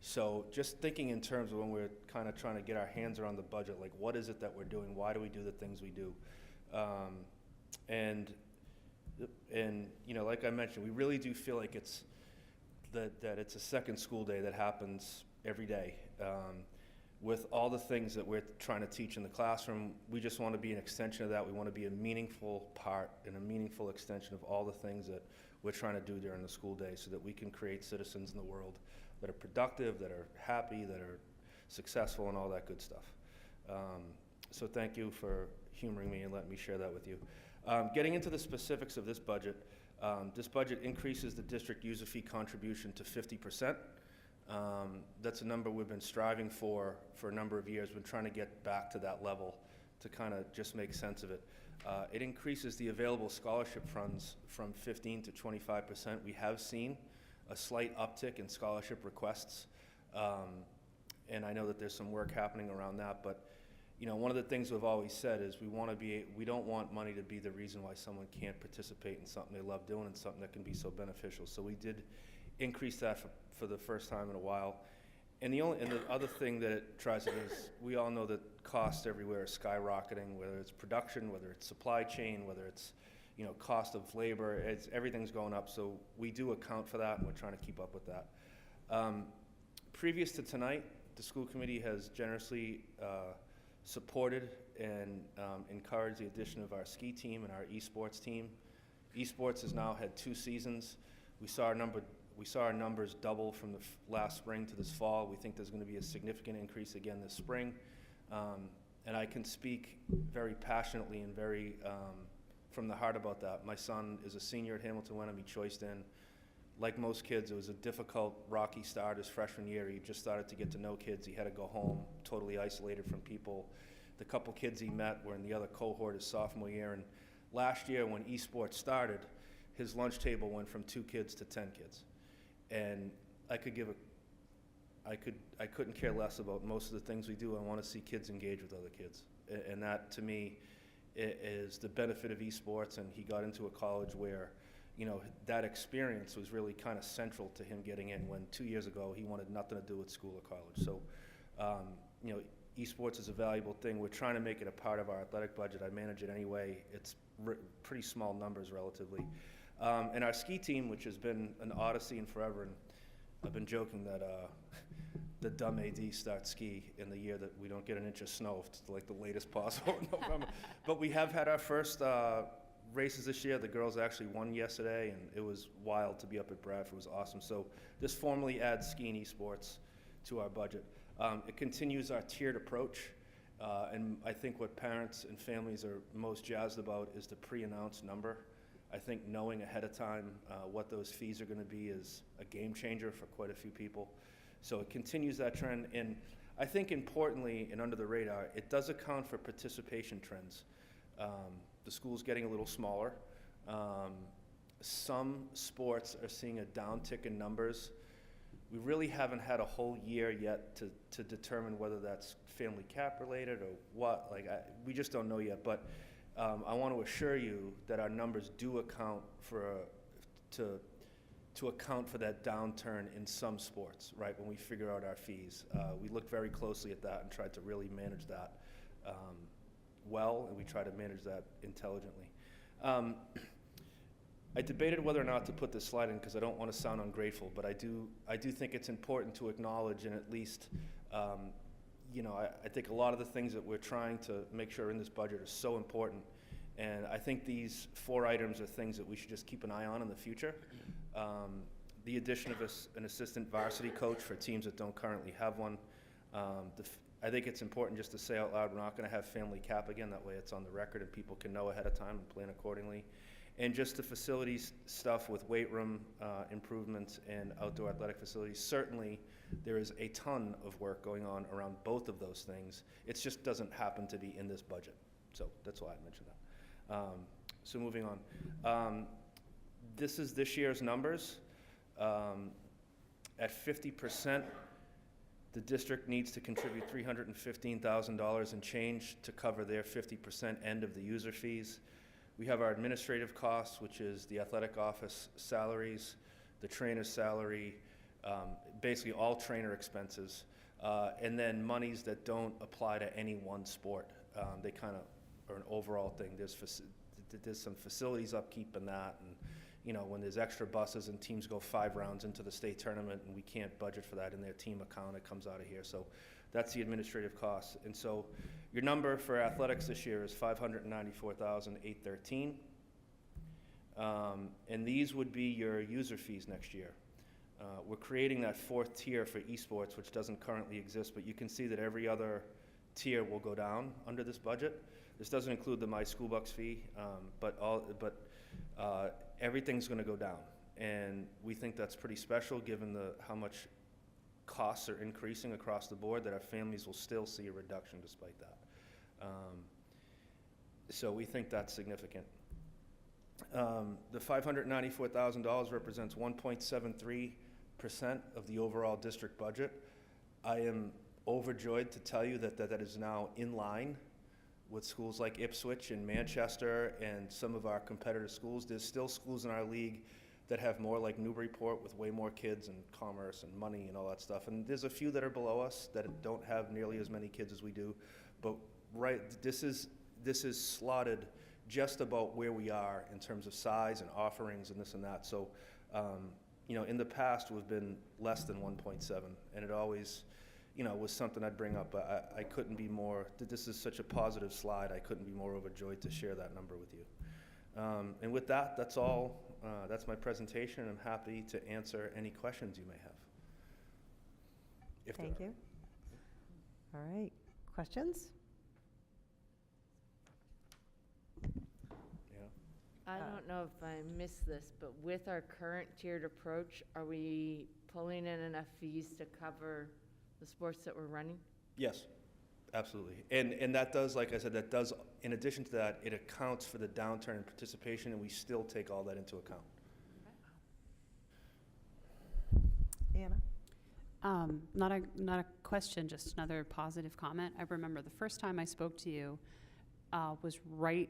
So just thinking in terms of when we're kind of trying to get our hands around the budget, like what is it that we're doing? Why do we do the things we do? And like I mentioned, we really do feel like it's that it's a second school day that happens every day. With all the things that we're trying to teach in the classroom, we just want to be an extension of that. We want to be a meaningful part and a meaningful extension of all the things that we're trying to do during the school day so that we can create citizens in the world that are productive, that are happy, that are successful, and all that good stuff. So thank you for humoring me and letting me share that with you. Getting into the specifics of this budget increases the district user fee contribution to 50%. That's a number we've been striving for a number of years. We've been trying to get back to that level to kind of just make sense of it. It increases the available scholarship funds from 15 to 25%. We have seen a slight uptick in scholarship requests, and I know that there's some work happening around that, but one of the things we've always said is we don't want money to be the reason why someone can't participate in something they love doing and something that can be so beneficial. So we did increase that for the first time in a while. And the other thing that it tries to do is, we all know that costs everywhere are skyrocketing, whether it's production, whether it's supply chain, whether it's cost of labor, everything's going up. So we do account for that, and we're trying to keep up with that. Previous to tonight, the school committee has generously supported and encouraged the addition of our ski team and our esports team. Esports has now had 2 seasons. We saw our numbers double from the last spring to this fall. We think there's going to be a significant increase again this spring. And I can speak very passionately and very from the heart about that. My son is a senior at Hamilton Wenham. He choiced in. Like most kids, it was a difficult, rocky start his freshman year. He just started to get to know kids. He had to go home, totally isolated from people. The couple kids he met were in the other cohort his sophomore year. And last year, when esports started, his lunch table went from 2 kids to 10 kids. And I couldn't care less about most of the things we do. I want to see kids engage with other kids. And that, to me, is the benefit of esports. And he got into a college where, that experience was really kind of central to him getting in, when 2 years ago he wanted nothing to do with school or college. So, esports is a valuable thing. We're trying to make it a part of our athletic budget. I manage it anyway. It's pretty small numbers relatively. And our ski team, which has been an odyssey and forever, and I've been joking that the dumb AD starts ski in the year that we don't get an inch of snow, to like the latest possible in November. But we have had our first races this year. The girls actually won yesterday, and it was wild to be up at Bradford. It was awesome. So this formally adds ski and esports to our budget. It continues our tiered approach, and I think what parents and families are most jazzed about is the pre-announced number. I think knowing ahead of time what those fees are going to be is a game changer for quite a few people. So it continues that trend, and I think importantly and under the radar, it does account for participation trends. The school's getting a little smaller. Some sports are seeing a downtick in numbers. We really haven't had a whole year yet to determine whether that's family cap related or what. We just don't know yet, but I want to assure you that our numbers do account for to account for that downturn in some sports, right, when we figure out our fees. We looked very closely at that and tried to really manage that well, and we try to manage that intelligently. I debated whether or not to put this slide in because I don't want to sound ungrateful, but I do think it's important to acknowledge and at least, I think a lot of the things that we're trying to make sure in this budget are so important. And I think these 4 items are things that we should just keep an eye on in the future. The addition of an assistant varsity coach for teams that don't currently have one. I think it's important just to say out loud, we're not going to have family cap again. That way it's on the record and people can know ahead of time and plan accordingly. And just the facilities stuff with weight room improvements and outdoor athletic facilities. Certainly there is a ton of work going on around both of those things. It just doesn't happen to be in this budget. So that's why I mentioned that. So moving on. This is this year's numbers. At 50%, the district needs to contribute $315,000 and change to cover their 50% end of the user fees. We have our administrative costs, which is the athletic office salaries, the trainer's salary, basically all trainer expenses, and then monies that don't apply to any one sport. They kind of are an overall thing. There's some facilities upkeep in that, and when there's extra buses and teams go 5 rounds into the state tournament and we can't budget for that in their team account, it comes out of here. So that's the administrative costs. And so your number for athletics this year is $594,813. And these would be your user fees next year. We're creating that 4th tier for esports, which doesn't currently exist, but you can see that every other tier will go down under this budget. This doesn't include the My School Bucks fee, but everything's going to go down. And we think that's pretty special given how much costs are increasing across the board, that our families will still see a reduction despite that. So we think that's significant. The $594,000 represents 1.73% of the overall district budget. I am overjoyed to tell you that is now in line with schools like Ipswich and Manchester and some of our competitor schools. There's still schools in our league that have more, like Newburyport, with way more kids and commerce and money and all that stuff. And there's a few that are below us that don't have nearly as many kids as we do. But this is slotted just about where we are in terms of size and offerings and this and that. So, in the past we've been less than 1.7, and it always, was something I'd bring up. I couldn't be more, this is such a positive slide, I couldn't be more overjoyed to share that number with you. And with that, that's all. That's my presentation. I'm happy to answer any questions you may have. Thank you. All right. Questions? Yeah. I don't know if I missed this, but with our current tiered approach, are we pulling in enough fees to cover the sports that we're running? Yes, absolutely. And that does, like I said, in addition to that, it accounts for the downturn in participation, and we still take all that into account. Anna? Not a question, just another positive comment. I remember the first time I spoke to you was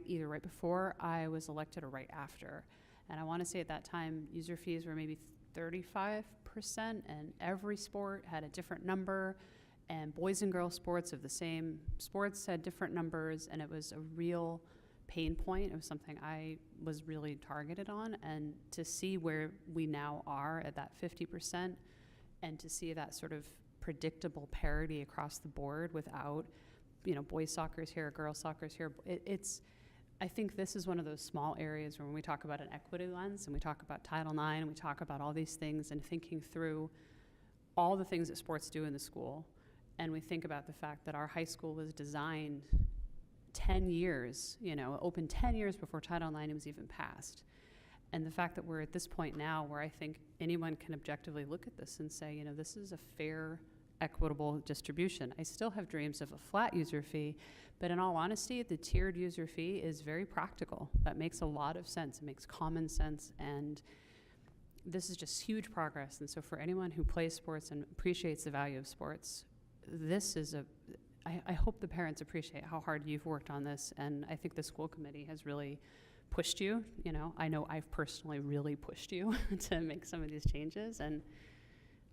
either right before I was elected or right after. And I want to say at that time, user fees were maybe 35%, and every sport had a different number, and boys and girls sports of the same sports had different numbers, and it was a real pain point. It was something I was really targeted on, and to see where we now are at that 50%, and to see that sort of predictable parity across the board without, boys soccer's here, girls soccer's here. I think this is one of those small areas where when we talk about an equity lens and we talk about Title IX and we talk about all these things and thinking through all the things that sports do in the school, and we think about the fact that our high school was designed 10 years, opened 10 years before Title IX was even passed. And the fact that we're at this point now where I think anyone can objectively look at this and say, this is a fair, equitable distribution. I still have dreams of a flat user fee, but in all honesty, the tiered user fee is very practical. That makes a lot of sense. It makes common sense, and this is just huge progress. And so for anyone who plays sports and appreciates the value of sports, this is I hope the parents appreciate how hard you've worked on this, and I think the school committee has really pushed you. I know I've personally really pushed you to make some of these changes, and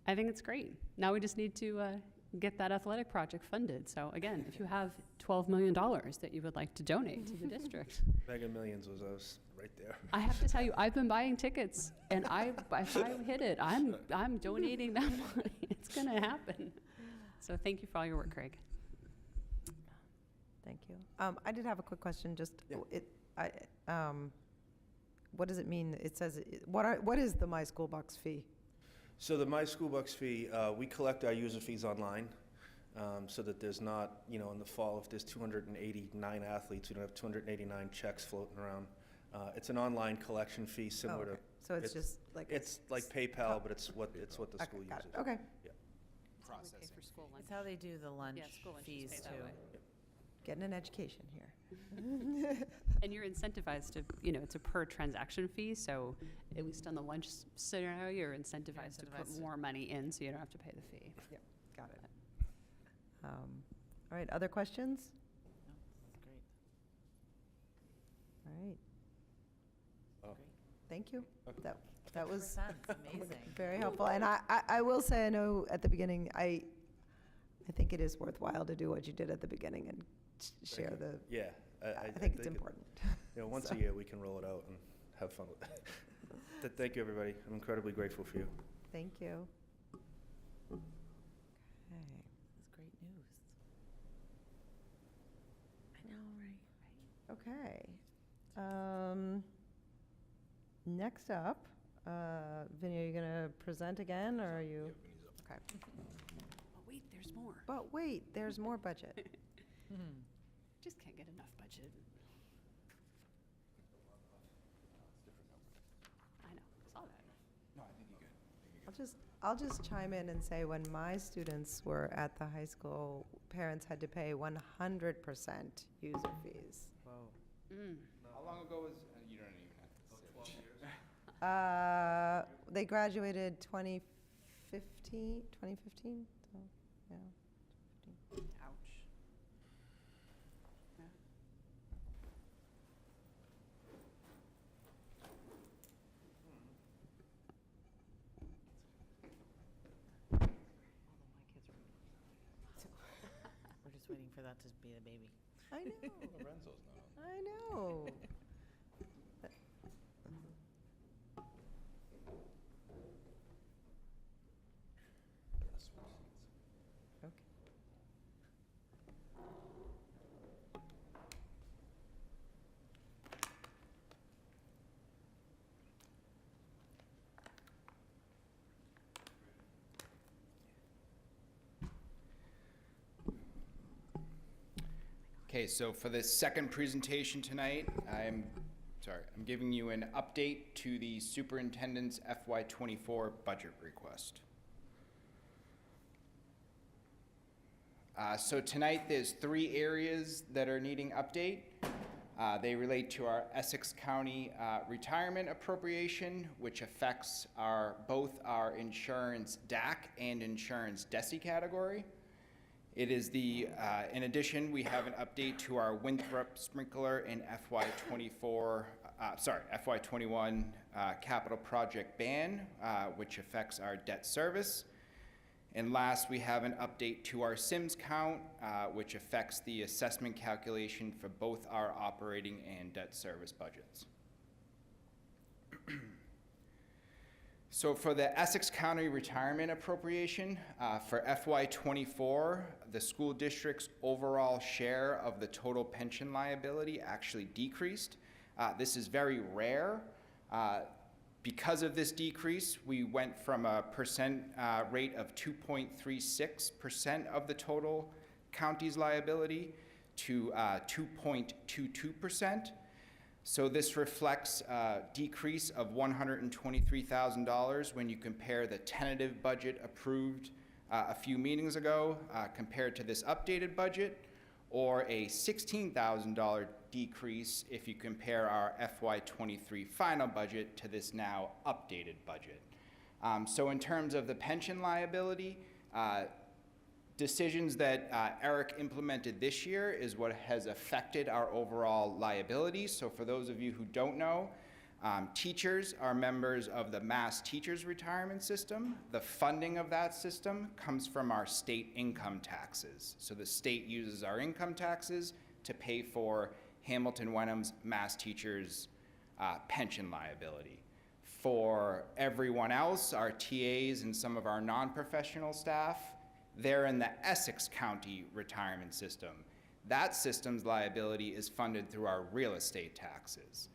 I think it's great. Now we just need to get that athletic project funded. So again, if you have $12 million that you would like to donate to the district. Mega Millions was us right there. I have to tell you, I've been buying tickets, and if I hit it, I'm donating that money. It's gonna happen. So thank you for all your work, Craig. Thank you. I did have a quick question, what does it mean? It says, what is the My School Bucks fee? So the My School Bucks fee, we collect our user fees online, so that there's not, in the fall, if there's 289 athletes, we don't have 289 checks floating around. It's an online collection fee similar to. So it's just like. It's like PayPal, but it's what the school Got uses. it. Okay. Processing. For school lunch. It's how they do the lunch Yeah, school lunch is fees paid too. that way. Getting an education here. And you're incentivized to, it's a per transaction fee, so at least on the lunch scenario, you're incentivized to put more money in, so you don't have to pay the fee. Got it. All right, other questions? Great. All right. Oh. Thank you. That was Amazing. very helpful. And I will say, I know at the beginning, I think it is worthwhile to do what you did at the beginning and share the, Yeah. I think it's important. Once So- a year, we can roll it out and have fun with it. Thank you, everybody. I'm incredibly grateful for you. Thank you. Okay. That's great news. I know, right? Okay. Next up, Vinny, are you going to present again, or are you? Okay. Oh, wait, there's more. But wait, there's more budget. Just can't get enough budget. I know, saw that. I'll just chime in and say, when my students were at the high school, parents had to pay 100% user fees. How long ago was, you don't even have to say. They graduated 2015, so, yeah. Ouch. Yeah. We're just waiting for that to be the baby. I know, Lorenzo's not on. I know. Okay. Okay, so for the second presentation tonight, I'm giving you an update to the superintendent's FY24 budget request. So tonight, there's 3 areas that are needing update. They relate to our Essex County retirement appropriation, which affects both our insurance DAC and insurance DESI category. It is in addition, we have an update to our Winthrop Sprinkler and FY21 capital project ban, which affects our debt service. And last, we have an update to our Sims count, which affects the assessment calculation for both our operating and debt service budgets. So for the Essex County retirement appropriation, for FY '24, the school district's overall share of the total pension liability actually decreased. This is very rare. Because of this decrease, we went from a percent rate of 2.36% of the total county's liability to 2.22%. So this reflects a decrease of $123,000 when you compare the tentative budget approved a few meetings ago compared to this updated budget, or a $16,000 decrease if you compare our FY '23 final budget to this now updated budget. So in terms of the pension liability, decisions that Eric implemented this year is what has affected our overall liabilities. So for those of you who don't know, teachers are members of the Mass Teachers Retirement System. The funding of that system comes from our state income taxes. So the state uses our income taxes to pay for Hamilton Wenham's Mass Teachers pension liability. For everyone else, our TAs and some of our non-professional staff, they're in the Essex County retirement system. That system's liability is funded through our real estate taxes.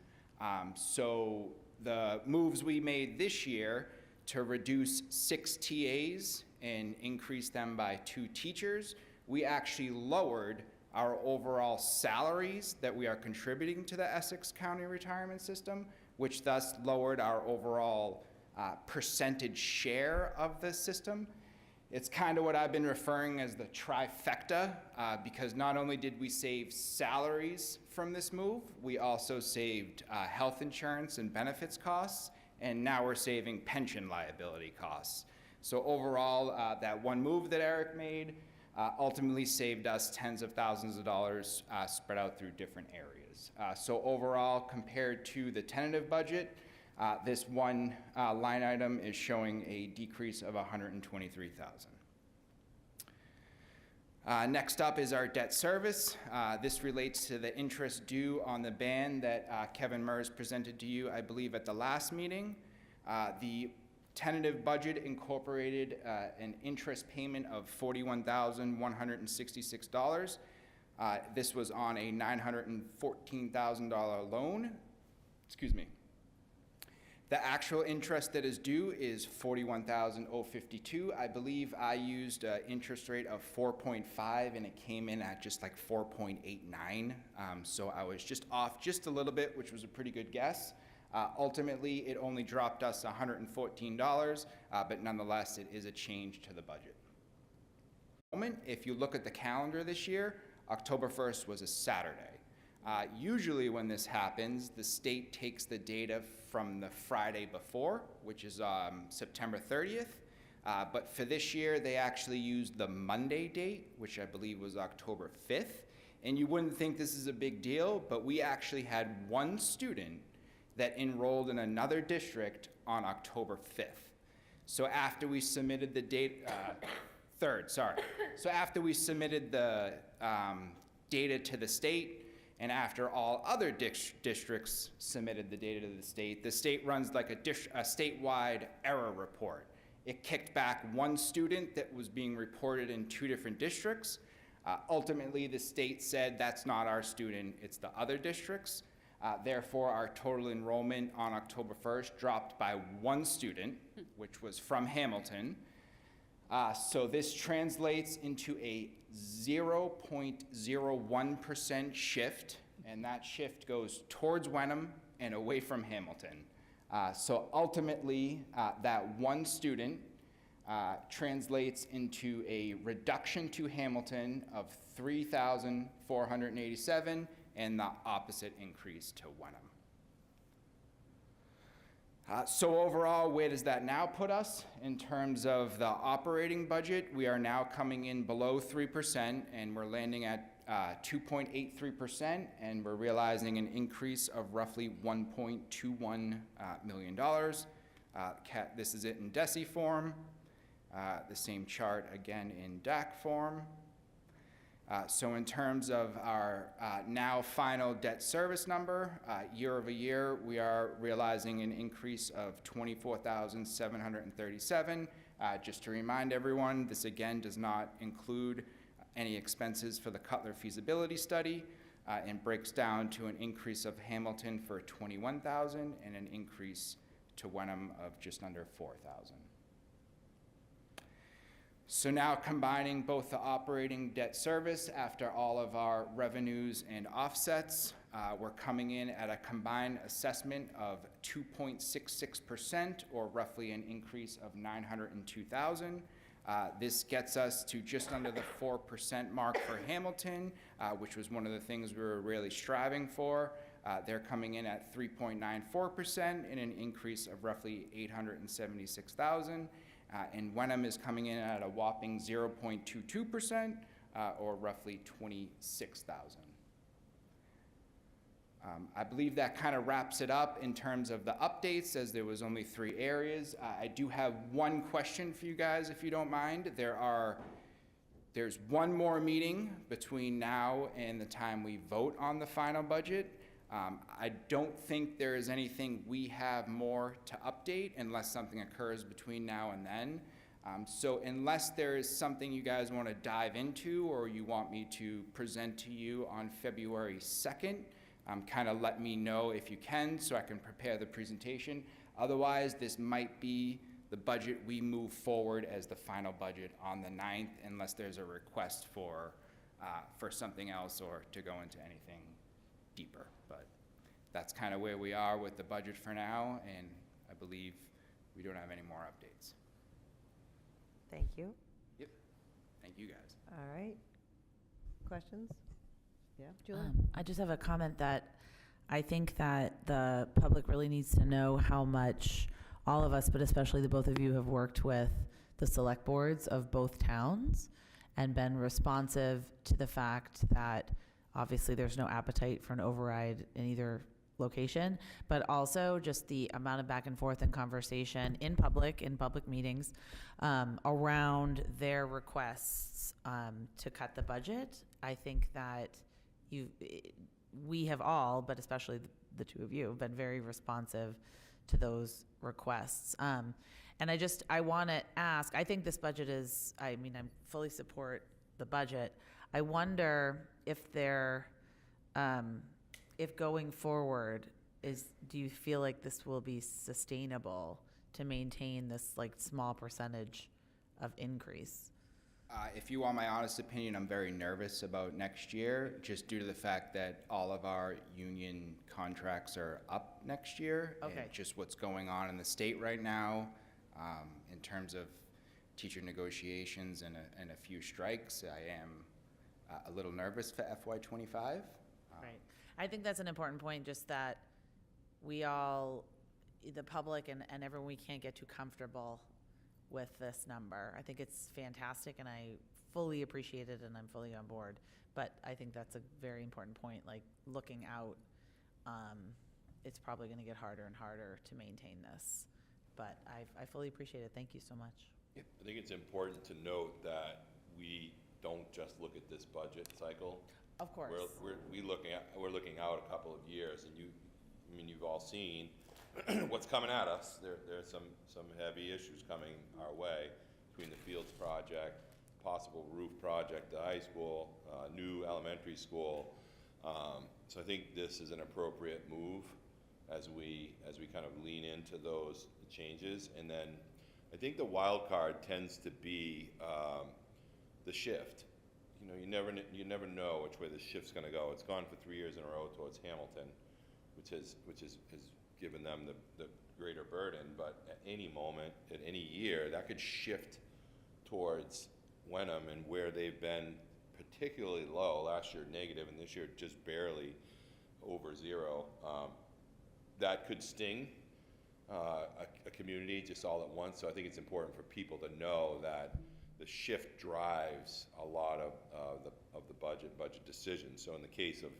So the moves we made this year to reduce 6 TAs and increase them by 2 teachers, we actually lowered our overall salaries that we are contributing to the Essex County retirement system, which thus lowered our overall percentage share of the system. It's kind of what I've been referring as the trifecta, because not only did we save salaries from this move, we also saved health insurance and benefits costs, and now we're saving pension liability costs. So overall, that one move that Eric made ultimately saved us tens of thousands of dollars spread out through different areas. So overall, compared to the tentative budget, this one line item is showing a decrease of $123,000. Next up is our debt service. This relates to the interest due on the band that Kevin Mers presented to you, I believe, at the last meeting. The tentative budget incorporated an interest payment of $41,166. This was on a $914,000 loan. Excuse me. The actual interest that is due is $41,052. I believe I used an interest rate of 4.5 and it came in at just like 4.89. So I was just off just a little bit, which was a pretty good guess. Ultimately, it only dropped us $114, but nonetheless, it is a change to the budget. If you look at the calendar this year, October 1st was a Saturday. Usually when this happens, the state takes the data from the Friday before, which is September 30th. But for this year, they actually used the Monday date, which I believe was October 5th. And you wouldn't think this is a big deal, but we actually had one student that enrolled in another district on October 5th. So after we submitted the date, 3rd, sorry. So after we submitted the data to the state, and after all other districts submitted the data to the state runs like a statewide error report. It kicked back one student that was being reported in 2 different districts. Ultimately, the state said that's not our student, it's the other districts. Therefore, our total enrollment on October 1st dropped by 1 student, which was from Hamilton. So this translates into a 0.01% shift, and that shift goes towards Wenham and away from Hamilton. So ultimately, that 1 student translates into a reduction to Hamilton of 3,487 and the opposite increase to Wenham. So overall, where does that now put us? In terms of the operating budget, we are now coming in below 3%, and we're landing at 2.83%, and we're realizing an increase of roughly $1.21 million. This is it in DESI form. The same chart again in DAC form. So in terms of our now final debt service number, year over year, we are realizing an increase of $24,737. Just to remind everyone, this again does not include any expenses for the Cutler feasibility study, and breaks down to an increase of Hamilton for $21,000 and an increase to Wenham of just under $4,000. So now combining both the operating debt service after all of our revenues and offsets, we're coming in at a combined assessment of 2.66%, or roughly an increase of $902,000. This gets us to just under the 4% mark for Hamilton, which was one of the things we were really striving for. They're coming in at 3.94% and an increase of roughly $876,000. And Wenham is coming in at a whopping 0.22%, or roughly $26,000. I believe that kind of wraps it up in terms of the updates, as there was only 3 areas. I do have one question for you guys, if you don't mind. There's one more meeting between now and the time we vote on the final budget. I don't think there is anything we have more to update unless something occurs between now and then. So unless there is something you guys want to dive into or you want me to present to you on February 2nd, kind of let me know if you can so I can prepare the presentation. Otherwise, this might be the budget we move forward as the final budget on the 9th, unless there's a request for something else or to go into anything deeper. But that's kind of where we are with the budget for now, and I believe we don't have any more updates. Thank you. Yep. Thank you, guys. All right. Questions? Yeah, Julie? I just have a comment that I think that the public really needs to know how much all of us, but especially the both of you, have worked with the select boards of both towns and been responsive to the fact that obviously there's no appetite for an override in either location, but also just the amount of back and forth and conversation in public meetings around their requests to cut the budget. I think that we have all, but especially the two of you, have been very responsive to those requests. And I want to ask, I think this budget is, I fully support the budget. I wonder if if going forward, do you feel like this will be sustainable to maintain this small percentage of increase? If you want my honest opinion, I'm very nervous about next year, just due to the fact that all of our union contracts are up next year. Okay. And just what's going on in the state right now, in terms of teacher negotiations and a few strikes, I am a little nervous for FY25. Right. I think that's an important point, just that we all, the public and everyone, we can't get too comfortable with this number. I think it's fantastic and I fully appreciate it and I'm fully on board. But I think that's a very important point, looking out, it's probably going to get harder and harder to maintain this. But I fully appreciate it. Thank you so much. I think it's important to note that we don't just look at this budget cycle. Of course. We're looking out a couple of years, and you've all seen what's coming at us. There's some heavy issues coming our way between the Fields project, possible roof project, the high school, new elementary school. So I think this is an appropriate move as we kind of lean into those changes. And then I think the wild card tends to be the shift. You never know which way the shift's going to go. It's gone for 3 years in a row towards Hamilton, which has given them the greater burden. But at any moment, at any year, that could shift towards Wenham, and where they've been particularly low, last year negative, and this year just barely over zero. That could sting a community just all at once. So I think it's important for people to know that the shift drives a lot of the budget decisions. So in the case of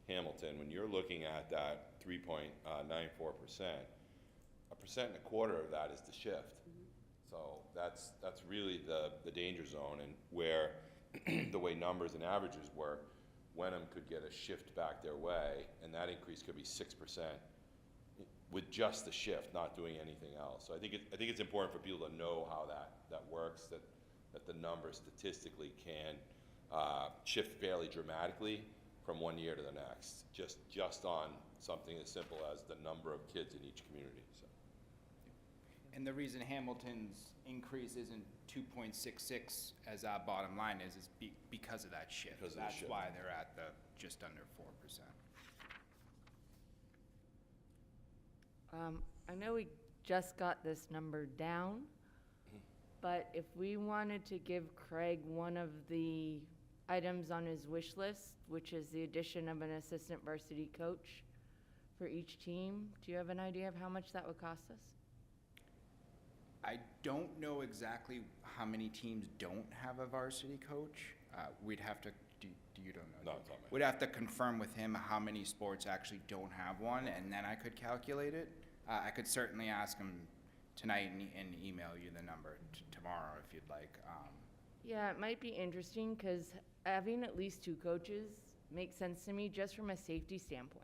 Hamilton, when you're looking at that 3.94%, 1.25% of that is the shift. So that's really the danger zone, and where the way numbers and averages work, Wenham could get a shift back their way, and that increase could be 6% with just the shift, not doing anything else. So I think it's important for people to know how that works, that the numbers statistically can shift fairly dramatically from one year to the next, just on something as simple as the number of kids in each community. So. And the reason Hamilton's increase isn't 2.66 as our bottom line is because of that shift. Because of the That's shift. why they're at the just under 4%. I know we just got this number down, but if we wanted to give Craig one of the items on his wish list, which is the addition of an assistant varsity coach for each team, do you have an idea of how much that would cost us? I don't know exactly how many teams don't have a varsity coach. We'd have to, you don't know? No, it's not me. We'd have to confirm with him how many sports actually don't have one, and then I could calculate it. I could certainly ask him tonight and email you the number tomorrow if you'd like. Yeah, it might be interesting because having at least 2 coaches makes sense to me just from a safety standpoint.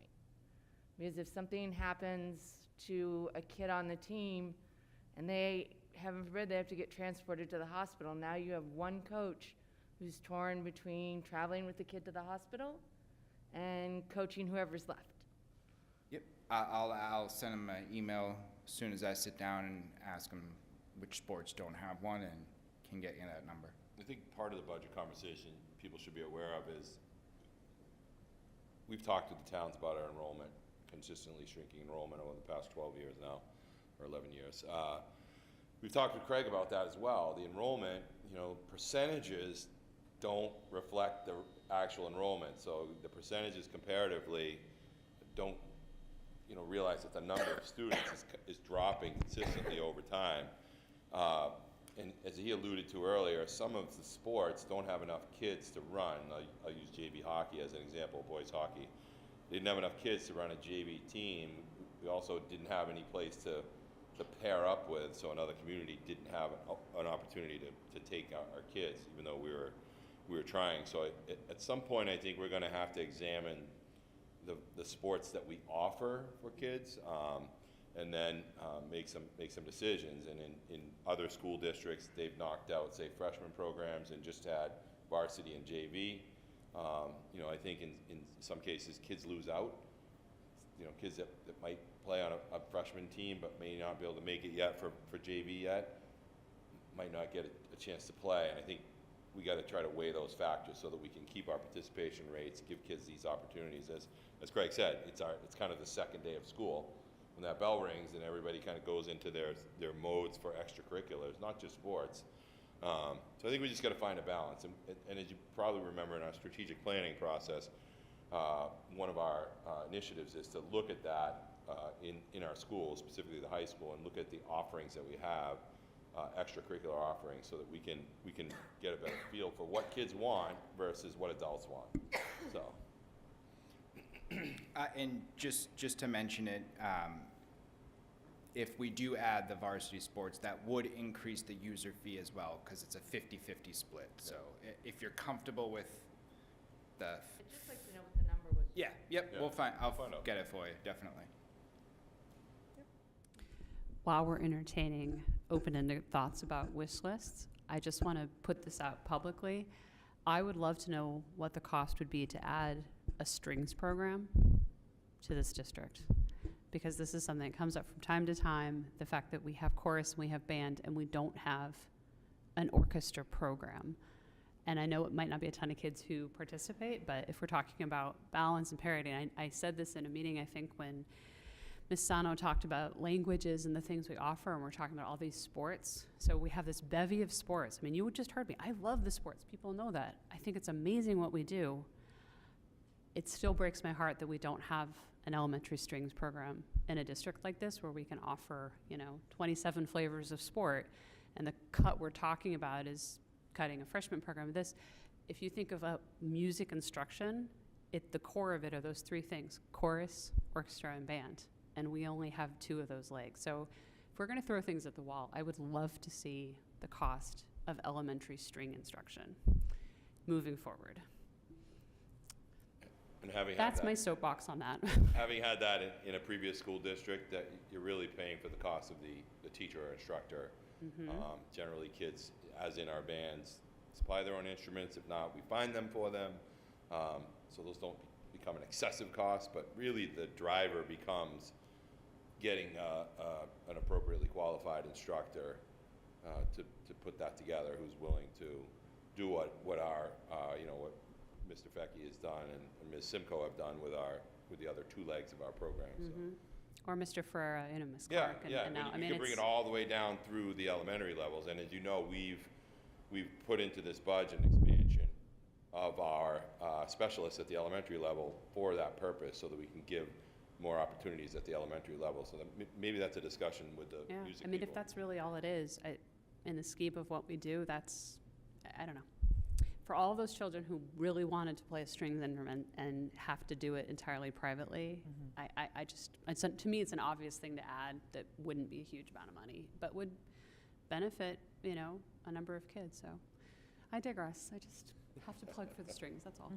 Because if something happens to a kid on the team and they, heaven forbid, they have to get transported to the hospital, now you have one coach who's torn between traveling with the kid to the hospital and coaching whoever's left. Yep, I'll send him an email as soon as I sit down and ask him which sports don't have one and can get you that number. I think part of the budget conversation people should be aware of is we've talked to the towns about our enrollment, consistently shrinking enrollment over the past 12 years now, or 11 years. We've talked with Craig about that as well. The enrollment, percentages don't reflect the actual enrollment. So the percentages comparatively don't, realize that the number of students is dropping consistently over time. And as he alluded to earlier, some of the sports don't have enough kids to run. I'll use JV hockey as an example, boys hockey. They didn't have enough kids to run a JV team. We also didn't have any place to pair up with, so another community didn't have an opportunity to take our kids, even though we were trying. So at some point, I think we're going to have to examine the sports that we offer for kids, and then make some decisions. And in other school districts, they've knocked out, say, freshman programs and just had varsity and JV. I think in some cases, kids lose out. Kids that might play on a freshman team but may not be able to make it yet for JV yet, might not get a chance to play. And I think we got to try to weigh those factors so that we can keep our participation rates, give kids these opportunities. As Craig said, it's kind of the second day of school. When that bell rings and everybody kind of goes into their modes for extracurriculars, not just sports. So I think we just got to find a balance. And as you probably remember in our strategic planning process, one of our initiatives is to look at that in our schools, specifically the high school, and look at the offerings that we have, extracurricular offerings, so that we can get a better feel for what kids want versus what adults want. So. And just to mention it, if we do add the varsity sports, that would increase the user fee as well, because it's a 50-50 split. So if you're comfortable with the... I'd just like to know what the number would be. Yep, Yeah, we'll find, I'll find out. get it for you, definitely. While we're entertaining open-ended thoughts about wish lists, I just want to put this out publicly. I would love to know what the cost would be to add a strings program to this district, because this is something that comes up from time to time, the fact that we have chorus and we have band and we don't have an orchestra program. And I know it might not be a ton of kids who participate, but if we're talking about balance and parity, and I said this in a meeting, I think, when Ms. Sano talked about languages and the things we offer, and we're talking about all these sports. So we have this bevy of sports. I mean, you just heard me. I love the sports. People know that. I think it's amazing what we do. It still breaks my heart that we don't have an elementary strings program in a district like this where we can offer, 27 flavors of sport. And the cut we're talking about is cutting a freshman program. If you think of a music instruction, the core of it are those 3 things: chorus, orchestra, and band. And we only have 2 of those legs. So if we're going to throw things at the wall, I would love to see the cost of elementary string instruction. moving forward. And having had That's that, my soapbox on that. having had that in a previous school district, that you're really paying for the cost of the teacher or instructor. Generally, kids, as in our bands, supply their own instruments. If not, we find them for them. So those don't become an excessive cost, but really the driver becomes getting an appropriately qualified instructor to put that together, who's willing to do what our, what Mr. Fecky has done and Ms. Simcoe have done with the other two legs of our program. So. Or Mr. Ferreira, Ms. Yeah, Clark. yeah. And now, You can bring it all the way down through the elementary levels, and as you know, we've put into this budget an expansion of our specialists at the elementary level for that purpose, so that we can give more opportunities at the elementary level. So that maybe that's a discussion with the Yeah, music I mean, people. if that's really all it is, in the scheme of what we do, that's, I don't know. For all those children who really wanted to play a strings instrument and have to do it entirely privately, I just, to me, it's an obvious thing to add that wouldn't be a huge amount of money, but would benefit, a number of kids, so. I digress, I just have to plug for the strings, that's all.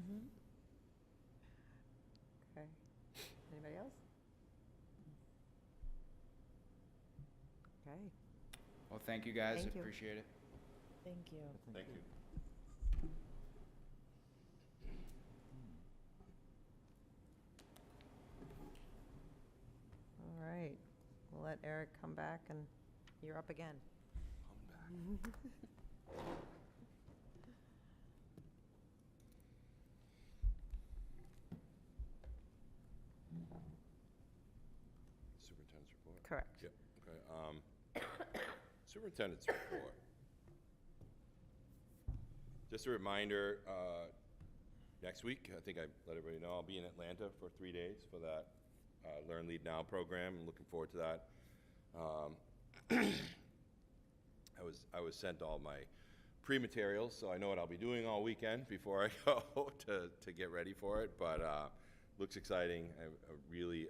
Okay. Anybody else? Okay, Well, thank you guys, Thank you. appreciate it. Thank you. Thank you. all right. We'll let Eric come back, and you're up again. Superintendent's report? Correct. Yep, okay. Superintendent's report. Just a reminder, next week, I think I let everybody know, I'll be in Atlanta for 3 days for that Learn Lead Now program. I'm looking forward to that. I was sent all my pre-materials, so I know what I'll be doing all weekend before I go to get ready for it, but looks exciting. I'm really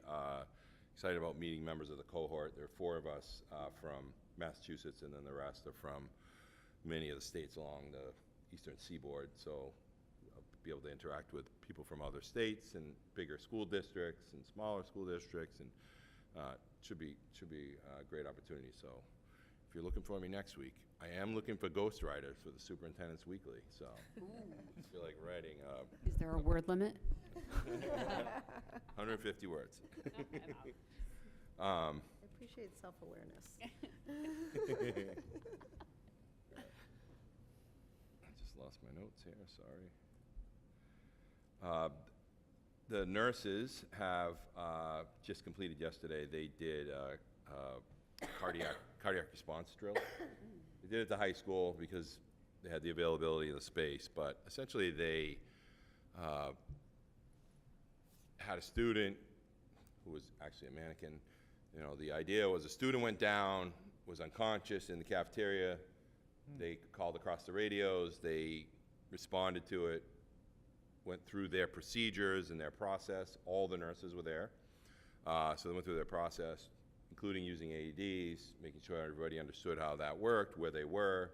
excited about meeting members of the cohort. There are 4 of us from Massachusetts, and then the rest are from many of the states along the eastern seaboard, so I'll be able to interact with people from other states and bigger school districts and smaller school districts, and should be a great opportunity. So if you're looking for me next week, I am looking for ghostwriters for the Superintendent's Weekly, so I feel like writing Is there a word limit? 150 words. I appreciate self-awareness. I just lost my notes here, sorry. The nurses have just completed yesterday, they did a cardiac response drill. They did it at the high school because they had the availability of the space, but essentially they had a student who was actually a mannequin. The idea was a student went down, was unconscious in the cafeteria. They called across the radios, they responded to it, went through their procedures and their process. All the nurses were there. So they went through their process, including using AEDs, making sure everybody understood how that worked, where they were.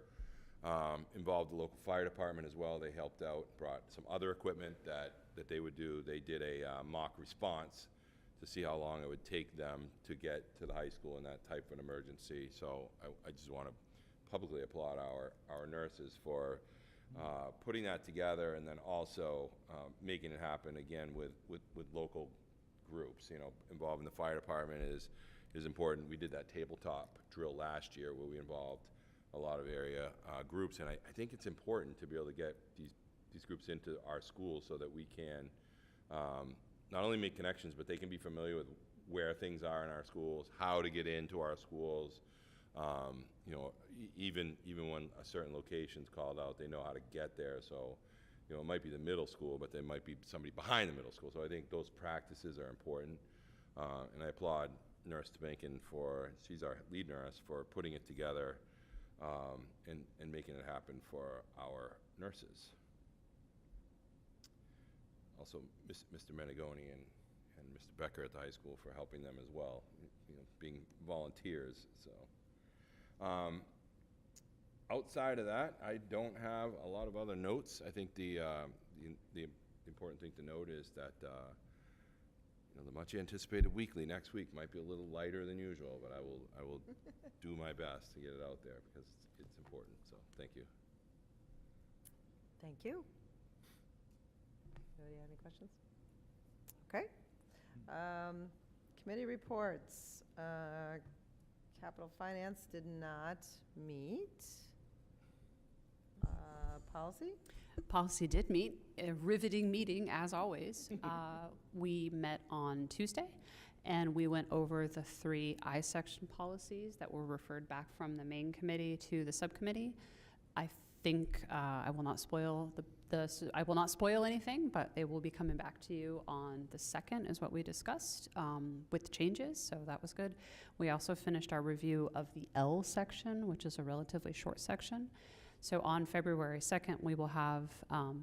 Involved the local fire department as well. They helped out, brought some other equipment that they would do. They did a mock response to see how long it would take them to get to the high school in that type of an emergency. So I just want to publicly applaud our nurses for putting that together, and then also making it happen again with local groups. Involving the fire department is important. We did that tabletop drill last year where we involved a lot of area groups, and I think it's important to be able to get these groups into our schools so that we can not only make connections, but they can be familiar with where things are in our schools, how to get into our schools. Even when a certain location's called out, they know how to get there. So, it might be the middle school, but there might be somebody behind the middle school. So I think those practices are important, and I applaud Nurse Tabankin she's our lead nurse, for putting it together and making it happen for our nurses. Also, Mr. Menegoni and Mr. Becker at the high school for helping them as well, being volunteers. So, Outside of that, I don't have a lot of other notes. I think the important thing to note is that, the much anticipated weekly next week might be a little lighter than usual, but I will do my best to get it out there because it's important. So, thank you. Thank you. Anybody have any questions? Okay. Committee reports. Capital Finance did not meet. Policy? Policy did meet, a riveting meeting as always. We met on Tuesday and we went over the 3 I-section policies that were referred back from the main committee to the subcommittee. I think I will not spoil I will not spoil anything, but they will be coming back to you on the 2nd is what we discussed with changes, so that was good. We also finished our review of the L section, which is a relatively short section. So on February 2nd, we will have,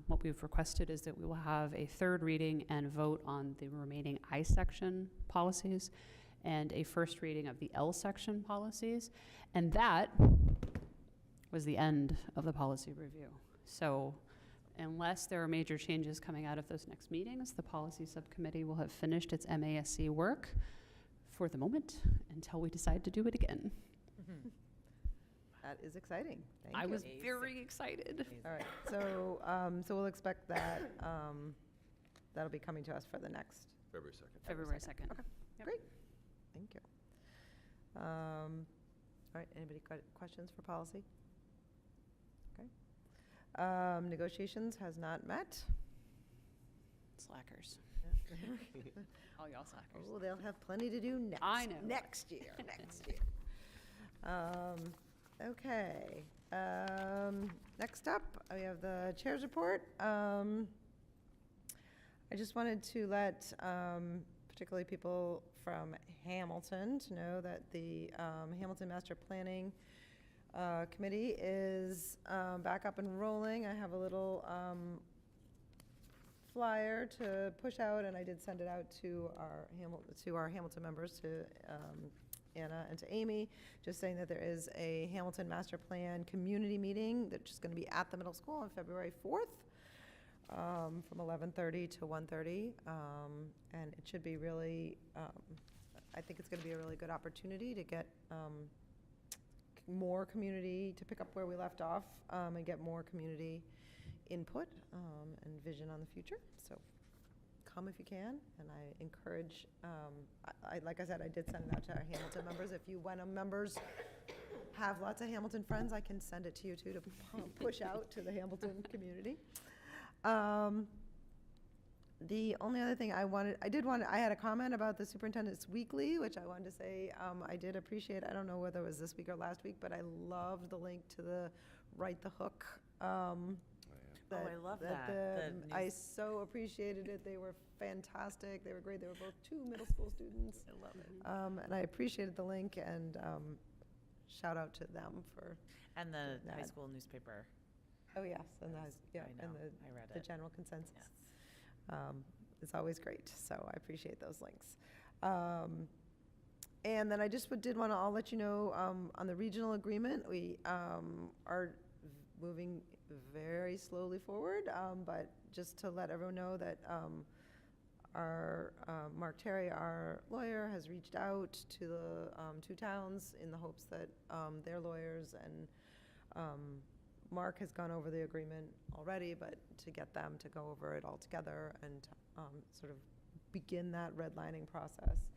what we've requested is that we will have a 3rd reading and vote on the remaining I section policies and a 1st reading of the L section policies. And that was the end of the policy review. So unless there are major changes coming out of those next meetings, the policy subcommittee will have finished its MASC work for the moment until we decide to do it again. That is exciting. Thank I you. was very excited. All right, so, so we'll expect that, that'll be coming to us for the next. February 2nd. February 2nd. Okay, Yep. great. Thank you. All right, anybody got questions for policy? Okay. Negotiations has not met. Slackers. All y'all slackers. Oh, they'll have plenty to do next. I know. Next year, next year. Okay. Next up, we have the chair's report. I just wanted to let particularly people from Hamilton to know that the Hamilton Master Planning Committee is back up and rolling. I have a little flyer to push out, and I did send it out to our Hamilton members, to Anna and to Amy, just saying that there is a Hamilton Master Plan community meeting that's just going to be at the middle school on February 4th from 11:30 to 1:30, and it should be really, I think it's going to be a really good opportunity to get more community, to pick up where we left off, and get more community input and vision on the future. So come if you can, and I encourage, like I said, I did send it out to our Hamilton members. If you Wenham members have lots of Hamilton friends, I can send it to you too, to push out to the Hamilton community. The only other thing I had a comment about the superintendent's weekly, which I wanted to say, I did appreciate. I don't know whether it was this week or last week, but I loved the link to the Write the Hook. I love that. I so appreciated it. They were fantastic. They were great. They were both 2 middle school students. I love it. And I appreciated the link, and shout out to them for. And the high that. school newspaper. Oh, yes, and the, yeah, I and know. I read the it. general consensus. Yes. It's always great, so I appreciate those links. And then I just did want to, I'll let you know, on the regional agreement, we are moving very slowly forward, but just to let everyone know that our Mark Terry, our lawyer, has reached out to the 2 towns in the hopes that their lawyers and Mark has gone over the agreement already, but to get them to go over it all together and sort of begin that redlining process.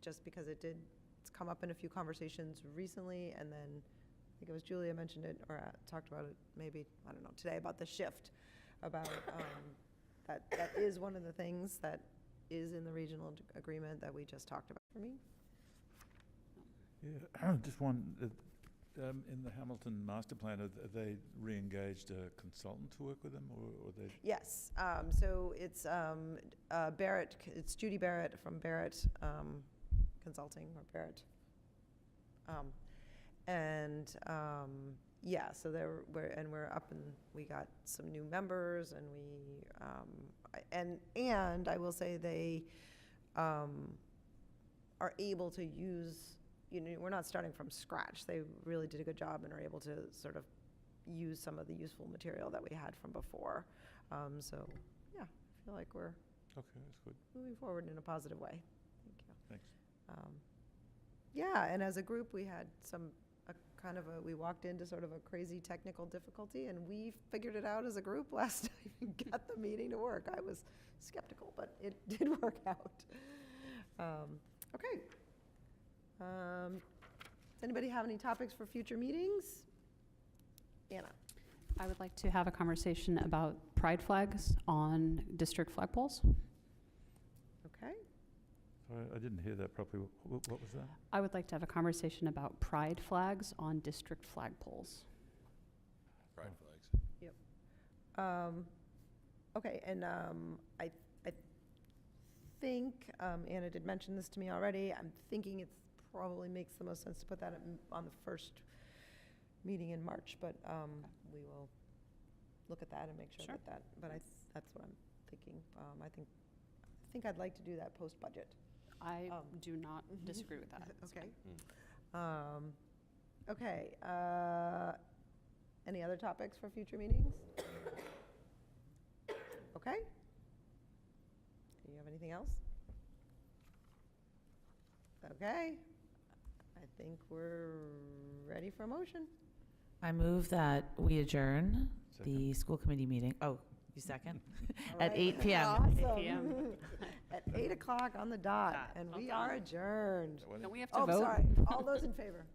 Just because it's come up in a few conversations recently, and then I think it was Julia mentioned it, or talked about it maybe, I don't know, today, about the shift, about that is one of the things that is in the regional agreement that we just talked about. For me? Yeah, just one, in the Hamilton Master Plan, have they re-engaged a consultant to work with them, or they? Yes, so it's Barrett, it's Judy Barrett from Barrett Consulting, or Barrett. Yeah, so we're up, and we got some new members, and and I will say they are able to use, we're not starting from scratch. They really did a good job and are able to sort of use some of the useful material that we had from before. So, yeah, I feel like we're Okay, that's good. moving forward in a positive way. Thank you. Thanks. Yeah, and as a group, we had we walked into sort of a crazy technical difficulty, and we figured it out as a group last time and got the meeting to work. I was skeptical, but it did work out. Okay. Does anybody have any topics for future meetings? Anna? I would like to have a conversation about pride flags on district flagpoles. Okay. Sorry, I didn't hear that properly. What was that? I would like to have a conversation about pride flags on district flagpoles. Pride flags. Okay, and I think, Anna did mention this to me already, I'm thinking it probably makes the most sense to put that on the first meeting in March, but we will look at that and make sure Sure. but that's what I'm thinking. I think I'd like to do that post-budget. I do not disagree with that. It's Okay. fine. Okay, any other topics for future meetings? Okay. Do you have anything else? Okay. I think we're ready for a motion. I move that we adjourn the school committee meeting. Oh, you second? At 8 p.m. Awesome. 8 p.m. At 8 o'clock on the dot, Dot. and we Well are done. adjourned. Don't we have to Oh, vote? sorry. All those in favor?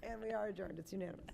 And we are adjourned. It's unanimous.